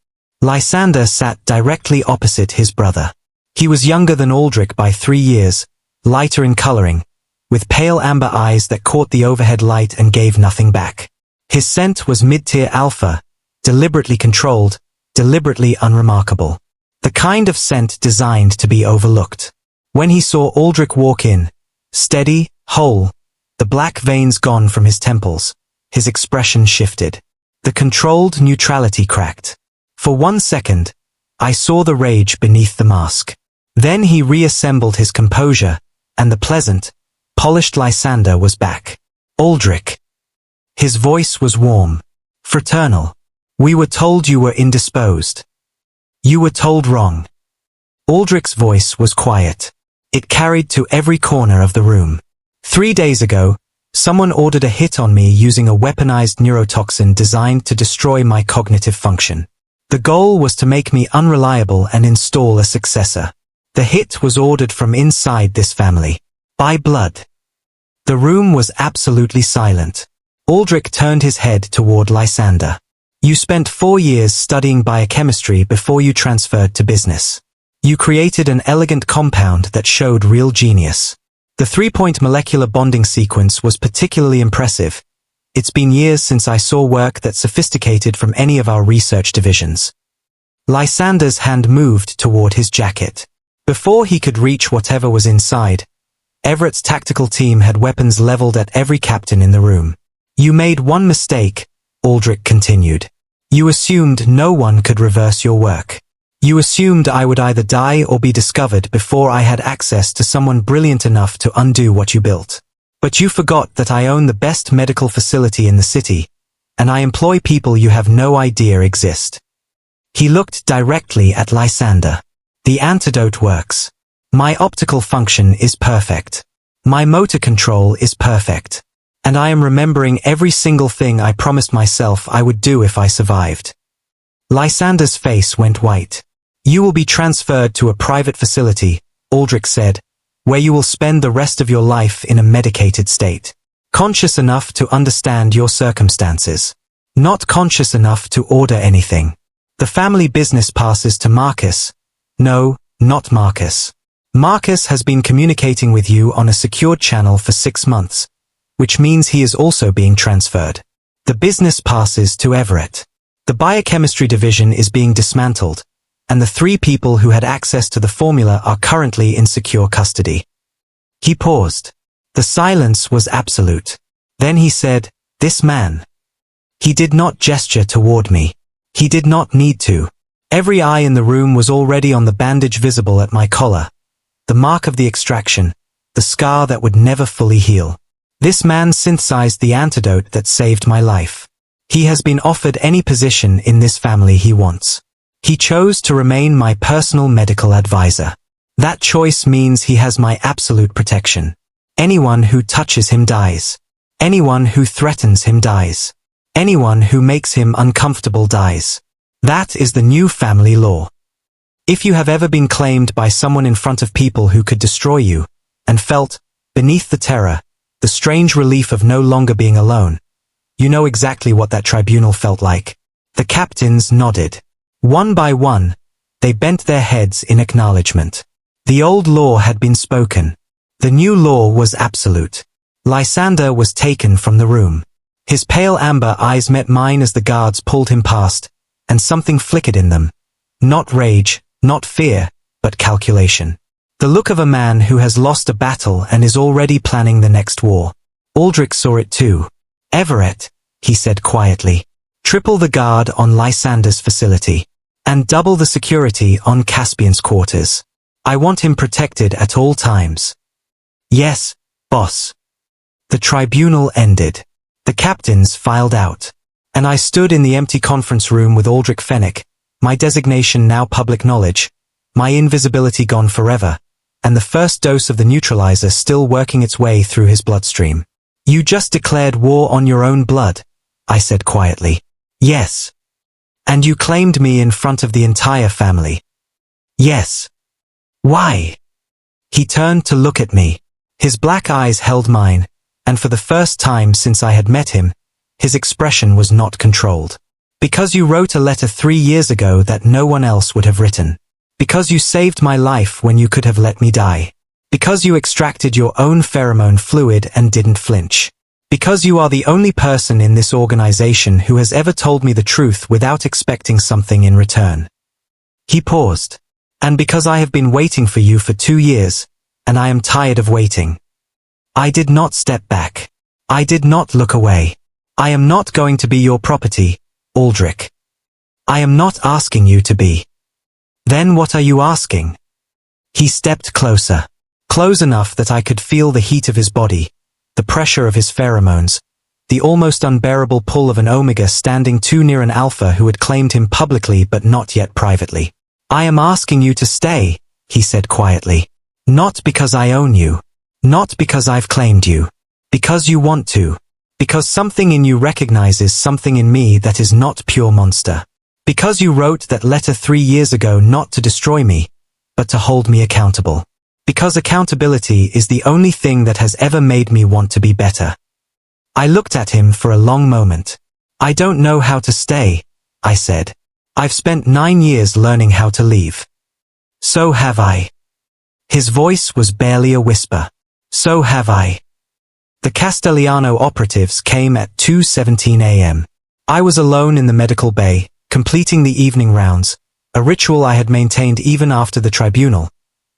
Lysander sat directly opposite his brother. He was younger than Aldrich by 3 years, lighter in coloring, with pale amber eyes that caught the overhead light and gave nothing back. His scent was mid-tier alpha, deliberately controlled, deliberately unremarkable. The kind of scent designed to be overlooked. When he saw Aldrich walk in, steady, whole, the black veins gone from his temples, his expression shifted. The controlled neutrality cracked. For 1 second, I saw the rage beneath the mask. Then he reassembled his composure, and the pleasant, polished Lysander was back. Aldrich. His voice was warm, fraternal. We were told you were indisposed. You were told wrong. Aldrich's voice was quiet. It carried to every corner of the room. 3 days ago, someone ordered a hit on me using a weaponized neurotoxin designed to destroy my cognitive function. The goal was to make me unreliable and install a successor. The hit was ordered from inside this family. By blood. The room was absolutely silent. Aldrich turned his head toward Lysander. You spent 4 years studying biochemistry before you transferred to business. You created an elegant compound that showed real genius. The 3-point molecular bonding sequence was particularly impressive. It's been years since I saw work that sophisticated from any of our research divisions. Lysander's hand moved toward his jacket. Before he could reach whatever was inside, Everett's tactical team had weapons leveled at every captain in the room. You made one mistake, Aldrich continued. You assumed no one could reverse your work. You assumed I would either die or be discovered before I had access to someone brilliant enough to undo what you built. But you forgot that I own the best medical facility in the city, and I employ people you have no idea exist. He looked directly at Lysander. The antidote works. My optical function is perfect. My motor control is perfect. And I am remembering every single thing I promised myself I would do if I survived. Lysander's face went white. You will be transferred to a private facility, Aldrich said, where you will spend the rest of your life in a medicated state. Conscious enough to understand your circumstances. Not conscious enough to order anything. The family business passes to Marcus. No, not Marcus. Marcus has been communicating with you on a secured channel for 6 months, which means he is also being transferred. The business passes to Everett. The biochemistry division is being dismantled, and the 3 people who had access to the formula are currently in secure custody. He paused. The silence was absolute. Then he said, "This man." He did not gesture toward me. He did not need to. Every eye in the room was already on the bandage visible at my collar. The mark of the extraction, the scar that would never fully heal. This man synthesized the antidote that saved my life. He has been offered any position in this family he wants. He chose to remain my personal medical advisor. That choice means he has my absolute protection. Anyone who touches him dies. Anyone who threatens him dies. Anyone who makes him uncomfortable dies. That is the new family law. If you have ever been claimed by someone in front of people who could destroy you, and felt, beneath the terror, the strange relief of no longer being alone, you know exactly what that tribunal felt like. The captains nodded. One by one, they bent their heads in acknowledgement. The old law had been spoken. The new law was absolute. Lysander was taken from the room. His pale amber eyes met mine as the guards pulled him past, and something flickered in them. Not rage, not fear, but calculation. The look of a man who has lost a battle and is already planning the next war. Aldrich saw it too. "Everett," he said quietly. "Triple the guard on Lysander's facility. And double the security on Caspian's quarters. I want him protected at all times." "Yes, boss." The tribunal ended. The captains filed out. And I stood in the empty conference room with Aldrich Fenwick, my designation now public knowledge, my invisibility gone forever, and the first dose of the neutralizer still working its way through his bloodstream. "You just declared war on your own blood," I said quietly. "Yes." "And you claimed me in front of the entire family." "Yes." "Why?" He turned to look at me. His black eyes held mine, and for the first time since I had met him, his expression was not controlled. "Because you wrote a letter 3 years ago that no one else would have written. Because you saved my life when you could have let me die. Because you extracted your own pheromone fluid and didn't flinch. Because you are the only person in this organization who has ever told me the truth without expecting something in return." He paused. "And because I have been waiting for you for 2 years, and I am tired of waiting." I did not step back. I did not look away. "I am not going to be your property, Aldrich. I am not asking you to be." "Then what are you asking?" He stepped closer. Close enough that I could feel the heat of his body, the pressure of his pheromones, the almost unbearable pull of an omega standing too near an alpha who had claimed him publicly but not yet privately. "I am asking you to stay," he said quietly. "Not because I own you. Not because I've claimed you. Because you want to. Because something in you recognizes something in me that is not pure monster. Because you wrote that letter 3 years ago not to destroy me, but to hold me accountable. Because accountability is the only thing that has ever made me want to be better." I looked at him for a long moment. "I don't know how to stay," I said. "I've spent 9 years learning how to leave." "So have I." His voice was barely a whisper. "So have I." The Castellano operatives came at 2:17 a.m. I was alone in the medical bay, completing the evening rounds, a ritual I had maintained even after the tribunal,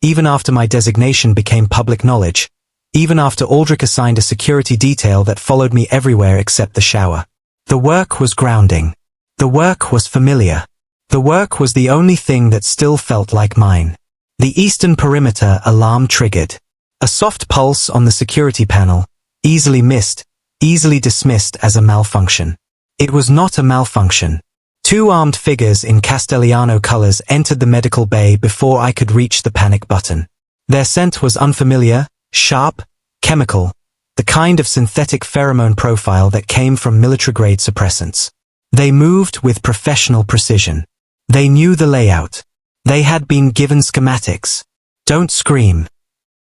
even after my designation became public knowledge, even after Aldrich assigned a security detail that followed me everywhere except the shower. The work was grounding. The work was familiar. The work was the only thing that still felt like mine. The eastern perimeter alarm triggered. A soft pulse on the security panel, easily missed, easily dismissed as a malfunction. It was not a malfunction. Two armed figures in Castellano colors entered the medical bay before I could reach the panic button. Their scent was unfamiliar, sharp, chemical, the kind of synthetic pheromone profile that came from military-grade suppressants. They moved with professional precision. They knew the layout. They had been given schematics. Don't scream.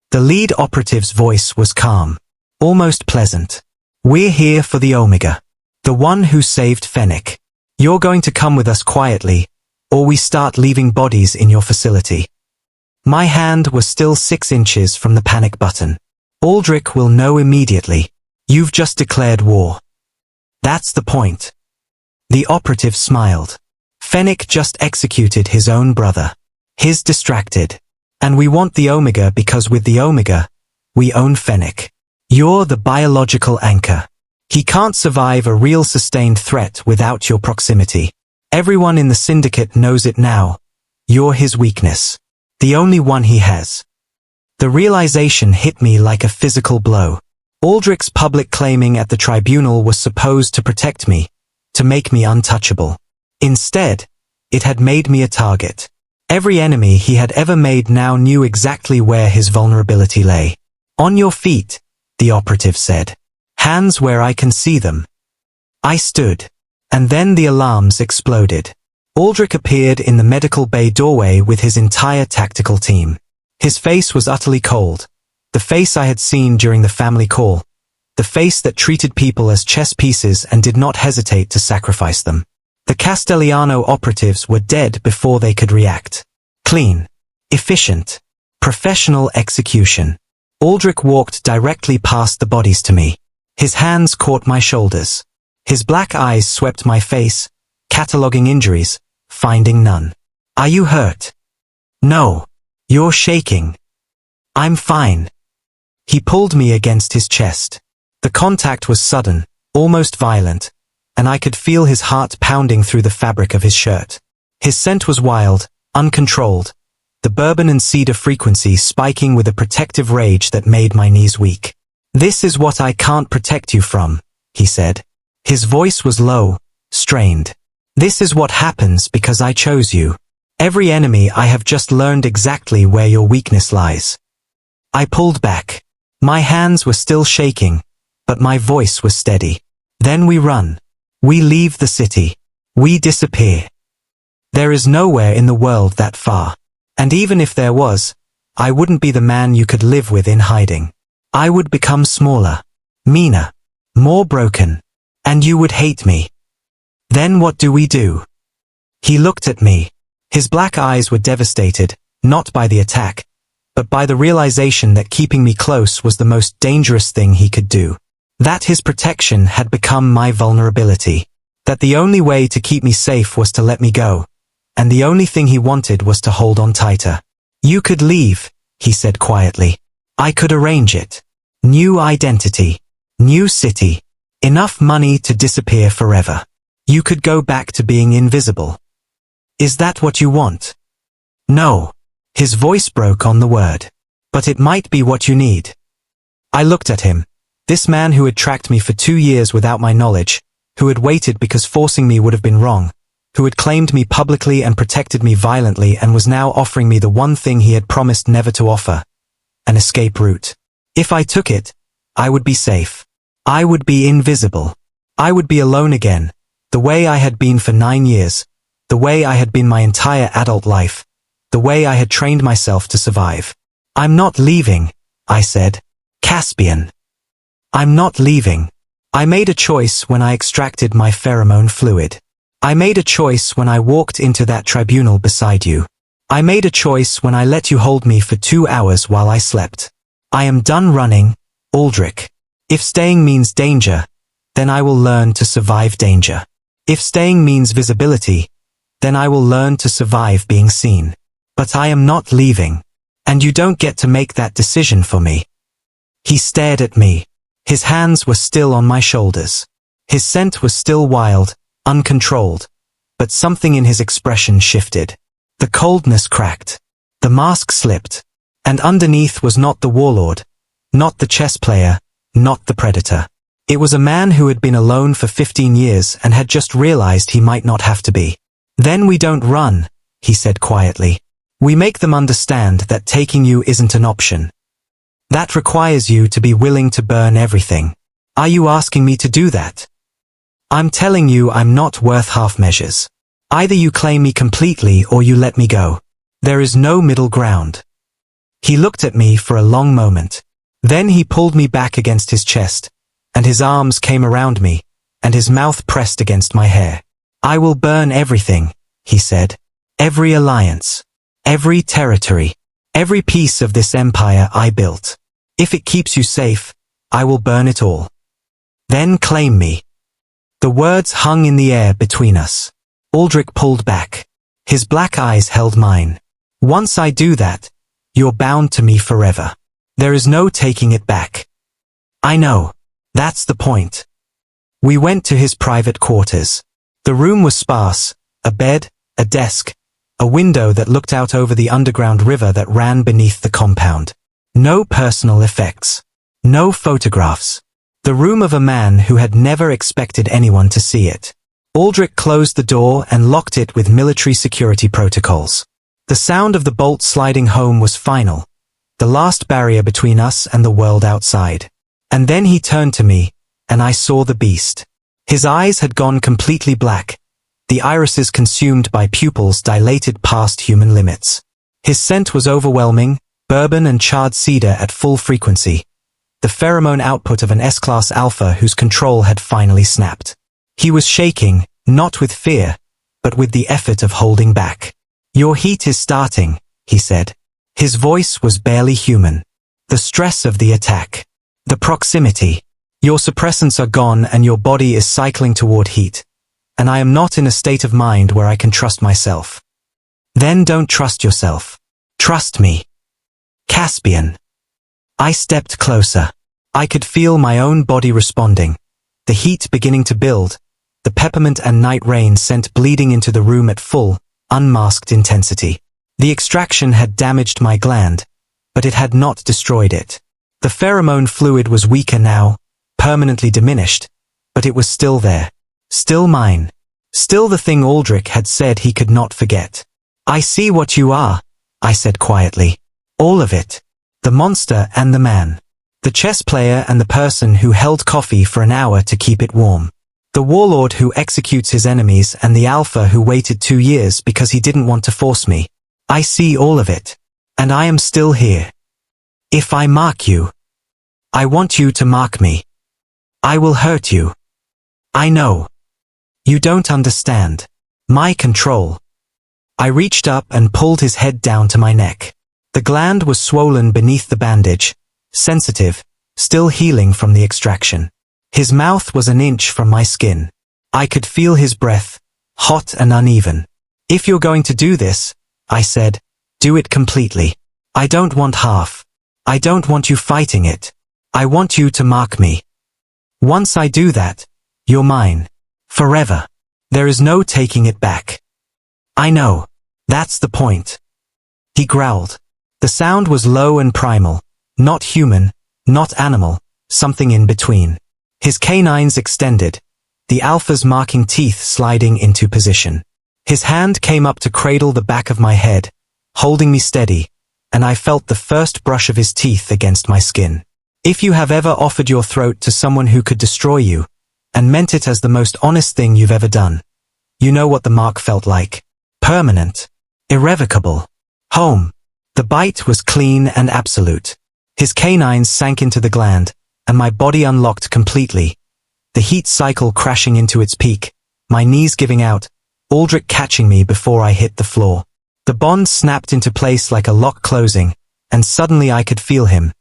The lead operative's voice was calm, almost pleasant. We're here for the Omega. The one who saved Fennec. You're going to come with us quietly, or we start leaving bodies in your facility. My hand was still 6 inches from the panic button. Aldrich will know immediately. You've just declared war. That's the point. The operative smiled. Fennec just executed his own brother. He's distracted. And we want the Omega because with the Omega, we own Fennec. You're the biological anchor. He can't survive a real sustained threat without your proximity. Everyone in the syndicate knows it now. You're his weakness. The only one he has. The realization hit me like a physical blow. Aldrich's public claiming at the tribunal was supposed to protect me, to make me untouchable. Instead, it had made me a target. Every enemy he had ever made now knew exactly where his vulnerability lay. On your feet, the operative said. Hands where I can see them. I stood. And then the alarms exploded. Aldrich appeared in the medical bay doorway with his entire tactical team. His face was utterly cold. The face I had seen during the family call. The face that treated people as chess pieces and did not hesitate to sacrifice them. The Castellano operatives were dead before they could react. Clean. Efficient. Professional execution. Aldrich walked directly past the bodies to me. His hands caught my shoulders. His black eyes swept my face, cataloging injuries, finding none. Are you hurt? No. You're shaking. I'm fine. He pulled me against his chest. The contact was sudden, almost violent, and I could feel his heart pounding through the fabric of his shirt. His scent was wild, uncontrolled, the bourbon and cedar frequency spiking with a protective rage that made my knees weak. This is what I can't protect you from, he said. His voice was low, strained. This is what happens because I chose you. Every enemy I have just learned exactly where your weakness lies. I pulled back. My hands were still shaking, but my voice was steady. Then we run. We leave the city. We disappear. There is nowhere in the world that far. And even if there was, I wouldn't be the man you could live with in hiding. I would become smaller, meaner, more broken, and you would hate me. Then what do we do? He looked at me. His black eyes were devastated, not by the attack, but by the realization that keeping me close was the most dangerous thing he could do. That his protection had become my vulnerability. That the only way to keep me safe was to let me go. And the only thing he wanted was to hold on tighter. You could leave, he said quietly. I could arrange it. New identity. New city. Enough money to disappear forever. You could go back to being invisible. Is that what you want? No. His voice broke on the word. But it might be what you need. I looked at him. This man who had tracked me for 2 years without my knowledge, who had waited because forcing me would have been wrong, who had claimed me publicly and protected me violently and was now offering me the one thing he had promised never to offer. An escape route. If I took it, I would be safe. I would be invisible. I would be alone again, the way I had been for 9 years, the way I had been my entire adult life, the way I had trained myself to survive. I'm not leaving, I said. Caspian. I'm not leaving. I made a choice when I extracted my pheromone fluid. I made a choice when I walked into that tribunal beside you. I made a choice when I let you hold me for 2 hours while I slept. I am done running, Aldrich. If staying means danger, then I will learn to survive danger. If staying means visibility, then I will learn to survive being seen. But I am not leaving. And you don't get to make that decision for me. He stared at me. His hands were still on my shoulders. His scent was still wild, uncontrolled, but something in his expression shifted. The coldness cracked. The mask slipped. And underneath was not the warlord, not the chess player, not the predator. It was a man who had been alone for 15 years and had just realized he might not have to be. Then we don't run, he said quietly. We make them understand that taking you isn't an option. That requires you to be willing to burn everything. Are you asking me to do that? I'm telling you I'm not worth half measures. Either you claim me completely or you let me go. There is no middle ground. He looked at me for a long moment. Then he pulled me back against his chest, and his arms came around me, and his mouth pressed against my hair. I will burn everything, he said. Every alliance. Every territory. Every piece of this empire I built. If it keeps you safe, I will burn it all. Then claim me. The words hung in the air between us. Aldrich pulled back. His black eyes held mine. Once I do that, you're bound to me forever. There is no taking it back. I know. That's the point. We went to his private quarters. The room was sparse, a bed, a desk, a window that looked out over the underground river that ran beneath the compound. No personal effects. No photographs. The room of a man who had never expected anyone to see it. Aldrich closed the door and locked it with military security protocols. The sound of the bolt sliding home was final, the last barrier between us and the world outside. And then he turned to me, and I saw the beast. His eyes had gone completely black, the irises consumed by pupils dilated past human limits. His scent was overwhelming, bourbon and charred cedar at full frequency, the pheromone output of an S-class alpha whose control had finally snapped. He was shaking, not with fear, but with the effort of holding back. Your heat is starting, he said. His voice was barely human. The stress of the attack. The proximity. Your suppressants are gone and your body is cycling toward heat. And I am not in a state of mind where I can trust myself. Then don't trust yourself. Trust me. Caspian. I stepped closer. I could feel my own body responding. The heat beginning to build. The peppermint and night rain scent bleeding into the room at full, unmasked intensity. The extraction had damaged my gland, but it had not destroyed it. The pheromone fluid was weaker now, permanently diminished, but it was still there. Still mine. Still the thing Aldrich had said he could not forget. I see what you are, I said quietly. All of it. The monster and the man. The chess player and the person who held coffee for an hour to keep it warm. The warlord who executes his enemies and the alpha who waited 2 years because he didn't want to force me. I see all of it. And I am still here. If I mark you, I want you to mark me. I will hurt you. I know. You don't understand. My control. I reached up and pulled his head down to my neck. The gland was swollen beneath the bandage, sensitive, still healing from the extraction. His mouth was an inch from my skin. I could feel his breath, hot and uneven. If you're going to do this, I said, do it completely. I don't want half. I don't want you fighting it. I want you to mark me. Once I do that, you're mine. Forever. There is no taking it back. I know. That's the point. He growled. The sound was low and primal, not human, not animal, something in between. His canines extended, the alpha's marking teeth sliding into position. His hand came up to cradle the back of my head, holding me steady, and I felt the first brush of his teeth against my skin. If you have ever offered your throat to someone who could destroy you, and meant it as the most honest thing you've ever done, you know what the mark felt like. Permanent. Irrevocable. Home. The bite was clean and absolute. His canines sank into the gland, and my body unlocked completely. The heat cycle crashing into its peak, my knees giving out, Aldrich catching me before I hit the floor. The bond snapped into place like a lock closing, and suddenly I could feel him.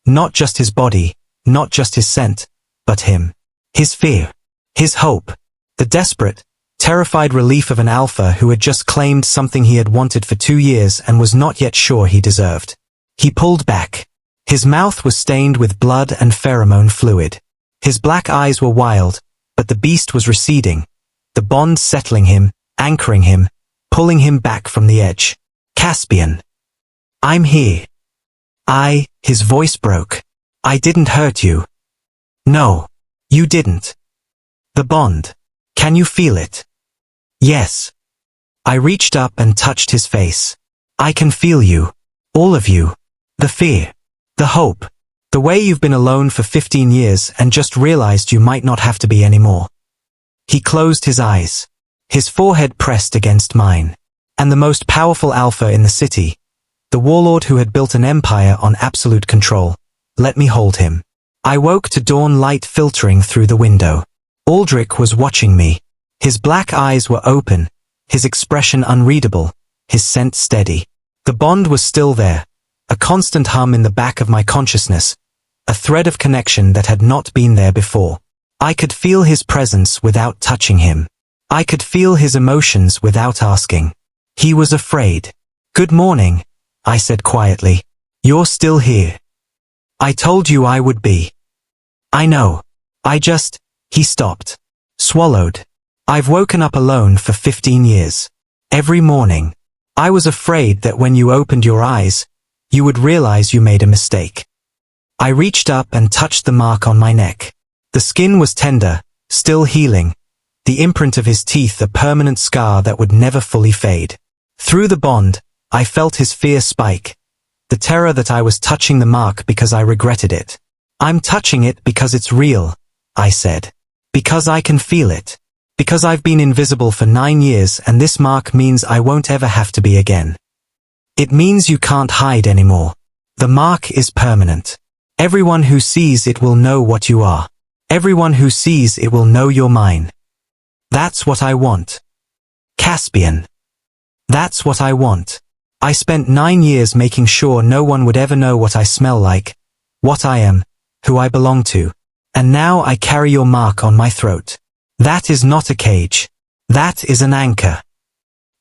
Not just his body, not just his scent, but him. His fear. His hope. The desperate, terrified relief of an alpha who had just claimed something he had wanted for 2 years and was not yet sure he deserved. He pulled back. His mouth was stained with blood and pheromone fluid. His black eyes were wild, but the beast was receding, the bond settling him, anchoring him, pulling him back from the edge. Caspian. I'm here. His voice broke. I didn't hurt you. No. You didn't. The bond. Can you feel it? Yes. I reached up and touched his face. I can feel you. All of you. The fear. The hope. The way you've been alone for 15 years and just realized you might not have to be anymore. He closed his eyes. His forehead pressed against mine. And the most powerful alpha in the city, the warlord who had built an empire on absolute control, let me hold him. I woke to dawn light filtering through the window. Aldrich was watching me. His black eyes were open, his expression unreadable, his scent steady. The bond was still there, a constant hum in the back of my consciousness, a thread of connection that had not been there before. I could feel his presence without touching him. I could feel his emotions without asking. He was afraid. Good morning, I said quietly. You're still here. I told you I would be. I know. He stopped. Swallowed. I've woken up alone for 15 years. Every morning. I was afraid that when you opened your eyes, you would realize you made a mistake. I reached up and touched the mark on my neck. The skin was tender, still healing. The imprint of his teeth a permanent scar that would never fully fade. Through the bond, I felt his fear spike. The terror that I was touching the mark because I regretted it. I'm touching it because it's real, I said. Because I can feel it. Because I've been invisible for 9 years and this mark means I won't ever have to be again. It means you can't hide anymore. The mark is permanent. Everyone who sees it will know what you are. Everyone who sees it will know you're mine. That's what I want. Caspian. That's what I want. I spent 9 years making sure no one would ever know what I smell like, what I am, who I belong to. And now I carry your mark on my throat. That is not a cage. That is an anchor.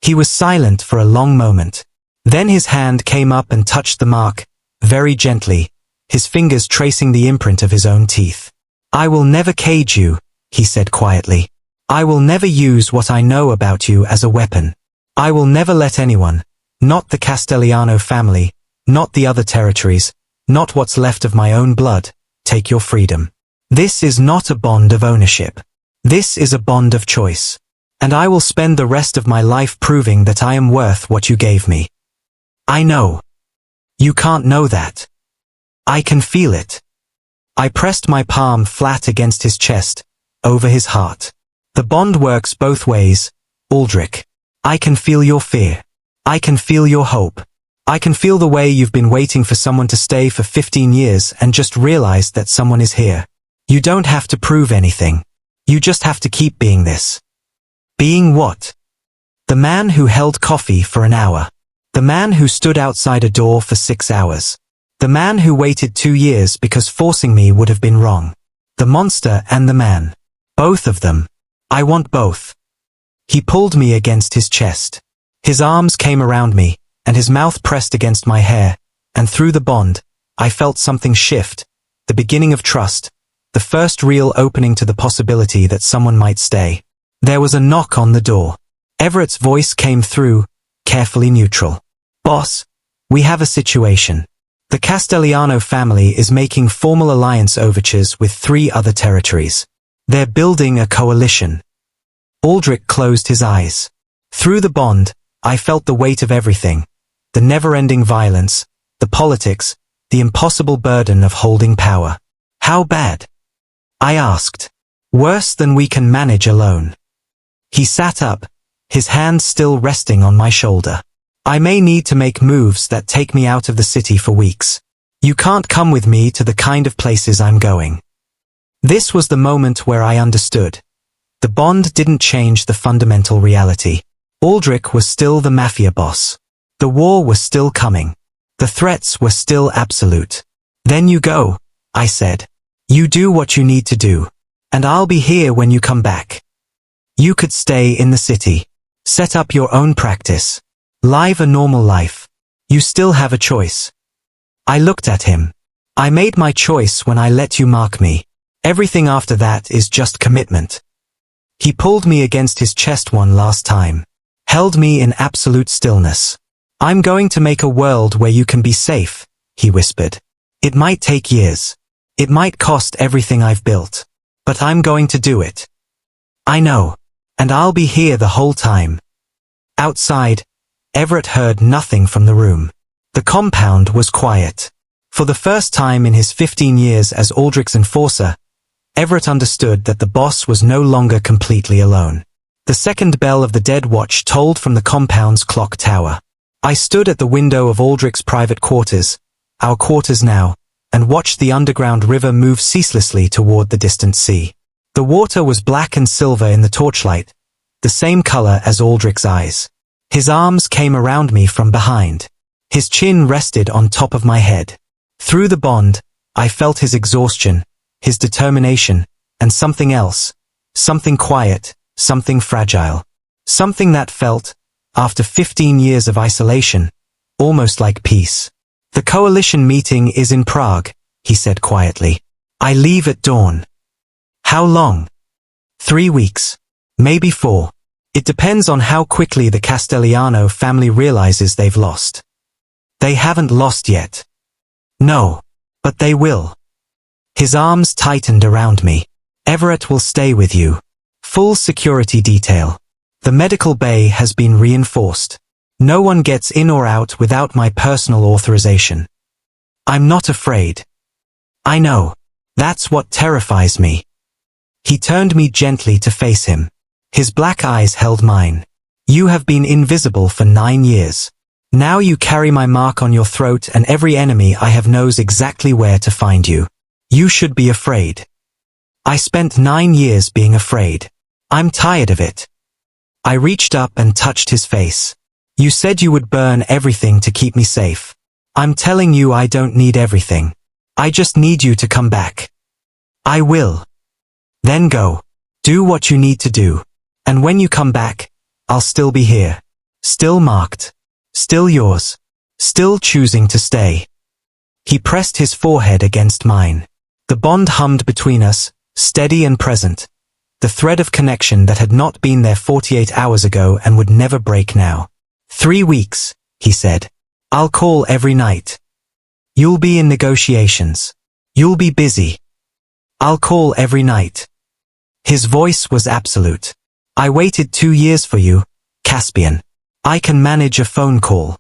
He was silent for a long moment. Then his hand came up and touched the mark, very gently, his fingers tracing the imprint of his own teeth. I will never cage you, he said quietly. I will never use what I know about you as a weapon. I will never let anyone, not the Castellano family, not the other territories, not what's left of my own blood, take your freedom. This is not a bond of ownership. This is a bond of choice. And I will spend the rest of my life proving that I am worth what you gave me. I know. You can't know that. I can feel it. I pressed my palm flat against his chest, over his heart. The bond works both ways, Aldrich. I can feel your fear. I can feel your hope. I can feel the way you've been waiting for someone to stay for 15 years and just realized that someone is here. You don't have to prove anything. You just have to keep being this. Being what? The man who held coffee for an hour. The man who stood outside a door for 6 hours. The man who waited 2 years because forcing me would have been wrong. The monster and the man. Both of them. I want both. He pulled me against his chest. His arms came around me, and his mouth pressed against my hair, and through the bond, I felt something shift, the beginning of trust, the first real opening to the possibility that someone might stay. There was a knock on the door. Everett's voice came through, carefully neutral. Boss, we have a situation. The Castellano family is making formal alliance overtures with 3 other territories. They're building a coalition. Aldrich closed his eyes. Through the bond, I felt the weight of everything. The never-ending violence, the politics, the impossible burden of holding power. How bad? I asked. Worse than we can manage alone. He sat up, his hand still resting on my shoulder. I may need to make moves that take me out of the city for weeks. You can't come with me to the kind of places I'm going. This was the moment where I understood. The bond didn't change the fundamental reality. Aldrich was still the Mafia boss. The war was still coming. The threats were still absolute. Then you go, I said. You do what you need to do. And I'll be here when you come back. You could stay in the city. Set up your own practice. Live a normal life. You still have a choice. I looked at him. I made my choice when I let you mark me. Everything after that is just commitment. He pulled me against his chest one last time. Held me in absolute stillness. I'm going to make a world where you can be safe, he whispered. It might take years. It might cost everything I've built. But I'm going to do it. I know. And I'll be here the whole time. Outside, Everett heard nothing from the room. The compound was quiet. For the first time in his 15 years as Aldrich's enforcer, Everett understood that the boss was no longer completely alone. The second bell of the dead watch tolled from the compound's clock tower. I stood at the window of Aldrich's private quarters, our quarters now, and watched the underground river move ceaselessly toward the distant sea. The water was black and silver in the torchlight, the same color as Aldrich's eyes. His arms came around me from behind. His chin rested on top of my head. Through the bond, I felt his exhaustion, his determination, and something else, something quiet, something fragile, something that felt, after 15 years of isolation, almost like peace. The coalition meeting is in Prague, he said quietly. I leave at dawn. How long? 3 weeks. Maybe 4. It depends on how quickly the Castellano family realizes they've lost. They haven't lost yet. No. But they will. His arms tightened around me. Everett will stay with you. Full security detail. The medical bay has been reinforced. No one gets in or out without my personal authorization. I'm not afraid. I know. That's what terrifies me. He turned me gently to face him. His black eyes held mine. You have been invisible for 9 years. Now you carry my mark on your throat and every enemy I have knows exactly where to find you. You should be afraid. I spent 9 years being afraid. I'm tired of it. I reached up and touched his face. You said you would burn everything to keep me safe. I'm telling you I don't need everything. I just need you to come back. I will. Then go. Do what you need to do. And when you come back, I'll still be here. Still marked. Still yours. Still choosing to stay. He pressed his forehead against mine. The bond hummed between us, steady and present. The thread of connection that had not been there 48 hours ago and would never break now. 3 weeks, he said. I'll call every night. You'll be in negotiations. You'll be busy. I'll call every night. His voice was absolute. I waited 2 years for you, Caspian. I can manage a phone call.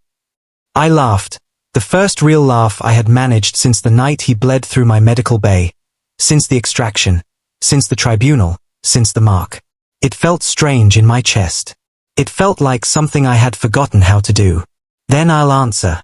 I laughed, the first real laugh I had managed since the night he bled through my medical bay, since the extraction, since the tribunal, since the mark. It felt strange in my chest. It felt like something I had forgotten how to do. Then I'll answer.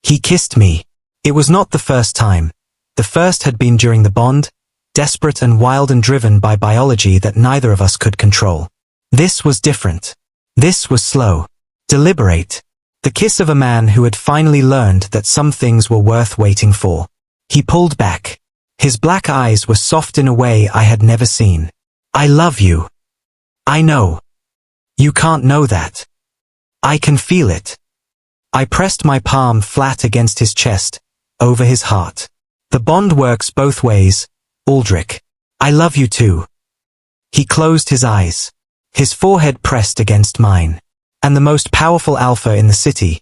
He kissed me. It was not the first time. The first had been during the bond, desperate and wild and driven by biology that neither of us could control. This was different. This was slow, deliberate. The kiss of a man who had finally learned that some things were worth waiting for. He pulled back. His black eyes were soft in a way I had never seen. I love you. I know. You can't know that. I can feel it. I pressed my palm flat against his chest, over his heart. The bond works both ways, Aldrich. I love you too. He closed his eyes. His forehead pressed against mine. And the most powerful alpha in the city,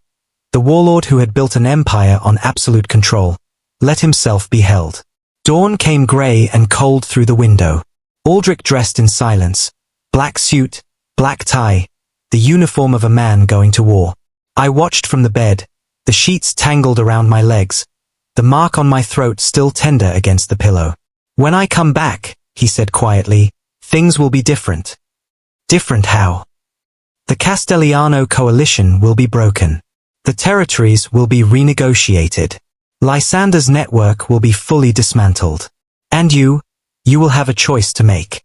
the warlord who had built an empire on absolute control, let himself be held. Dawn came gray and cold through the window. Aldrich dressed in silence, black suit, black tie, the uniform of a man going to war. I watched from the bed, the sheets tangled around my legs, the mark on my throat still tender against the pillow. When I come back, he said quietly, things will be different. Different how? The Castellano coalition will be broken. The territories will be renegotiated. Lysander's network will be fully dismantled. And you will have a choice to make.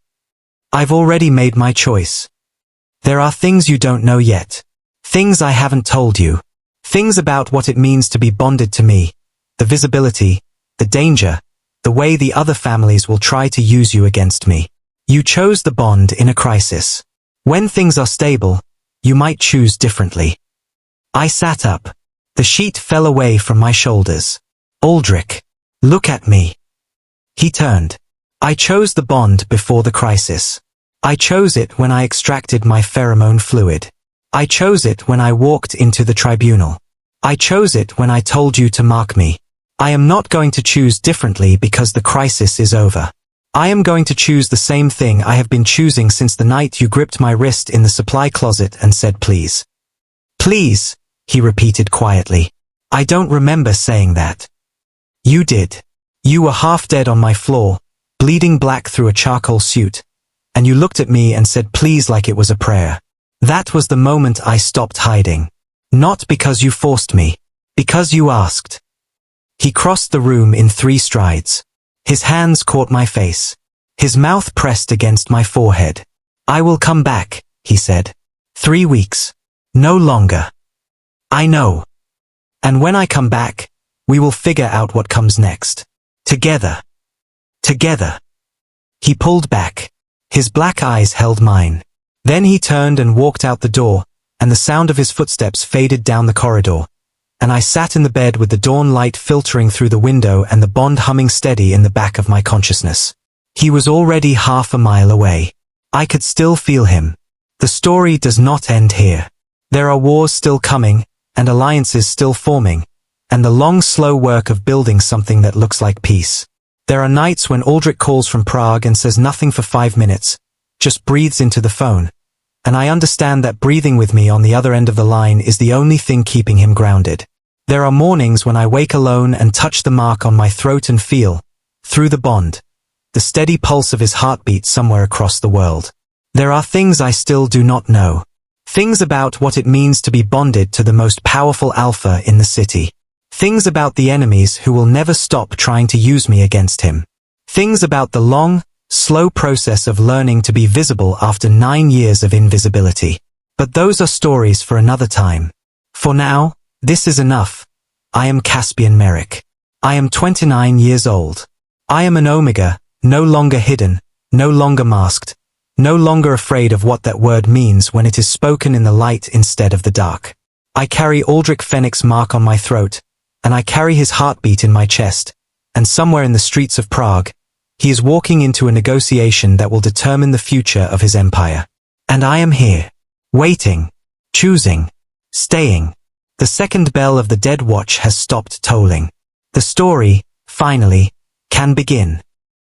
I've already made my choice. There are things you don't know yet. Things I haven't told you. Things about what it means to be bonded to me. The visibility, the danger, the way the other families will try to use you against me. You chose the bond in a crisis. When things are stable, you might choose differently. I sat up. The sheet fell away from my shoulders. Aldrich, look at me. He turned. I chose the bond before the crisis. I chose it when I extracted my pheromone fluid. I chose it when I walked into the tribunal. I chose it when I told you to mark me. I am not going to choose differently because the crisis is over. I am going to choose the same thing I have been choosing since the night you gripped my wrist in the supply closet and said please. Please, he repeated quietly. I don't remember saying that. You did. You were half dead on my floor, bleeding black through a charcoal suit, and you looked at me and said please like it was a prayer. That was the moment I stopped hiding. Not because you forced me. Because you asked. He crossed the room in 3 strides. His hands caught my face. His mouth pressed against my forehead. I will come back, he said. 3 weeks. No longer. I know. And when I come back, we will figure out what comes next. Together. Together. He pulled back. His black eyes held mine. Then he turned and walked out the door, and the sound of his footsteps faded down the corridor, and I sat in the bed with the dawn light filtering through the window and the Bond humming steady in the back of my consciousness. He was already half a mile away. I could still feel him. The story does not end here. There are wars still coming, and alliances still forming, and the long slow work of building something that looks like peace. There are nights when Aldrich calls from Prague and says nothing for 5 minutes, just breathes into the phone, and I understand that breathing with me on the other end of the line is the only thing keeping him grounded. There are mornings when I wake alone and touch the mark on my throat and feel, through the Bond, the steady pulse of his heartbeat somewhere across the world. There are things I still do not know. Things about what it means to be bonded to the most powerful alpha in the city. Things about the enemies who will never stop trying to use me against him. Things about the long, slow process of learning to be visible after 9 years of invisibility. But those are stories for another time. For now, this is enough. I am Caspian Merrick. I am 29 years old. I am an Omega, no longer hidden, no longer masked, no longer afraid of what that word means when it is spoken in the light instead of the dark. I carry Aldrich Fenwick's mark on my throat, and I carry his heartbeat in my chest, and somewhere in the streets of Prague, he is walking into a negotiation that will determine the future of his empire. And I am here, waiting, choosing, staying. The second bell of the dead watch has stopped tolling. The story, finally, can begin.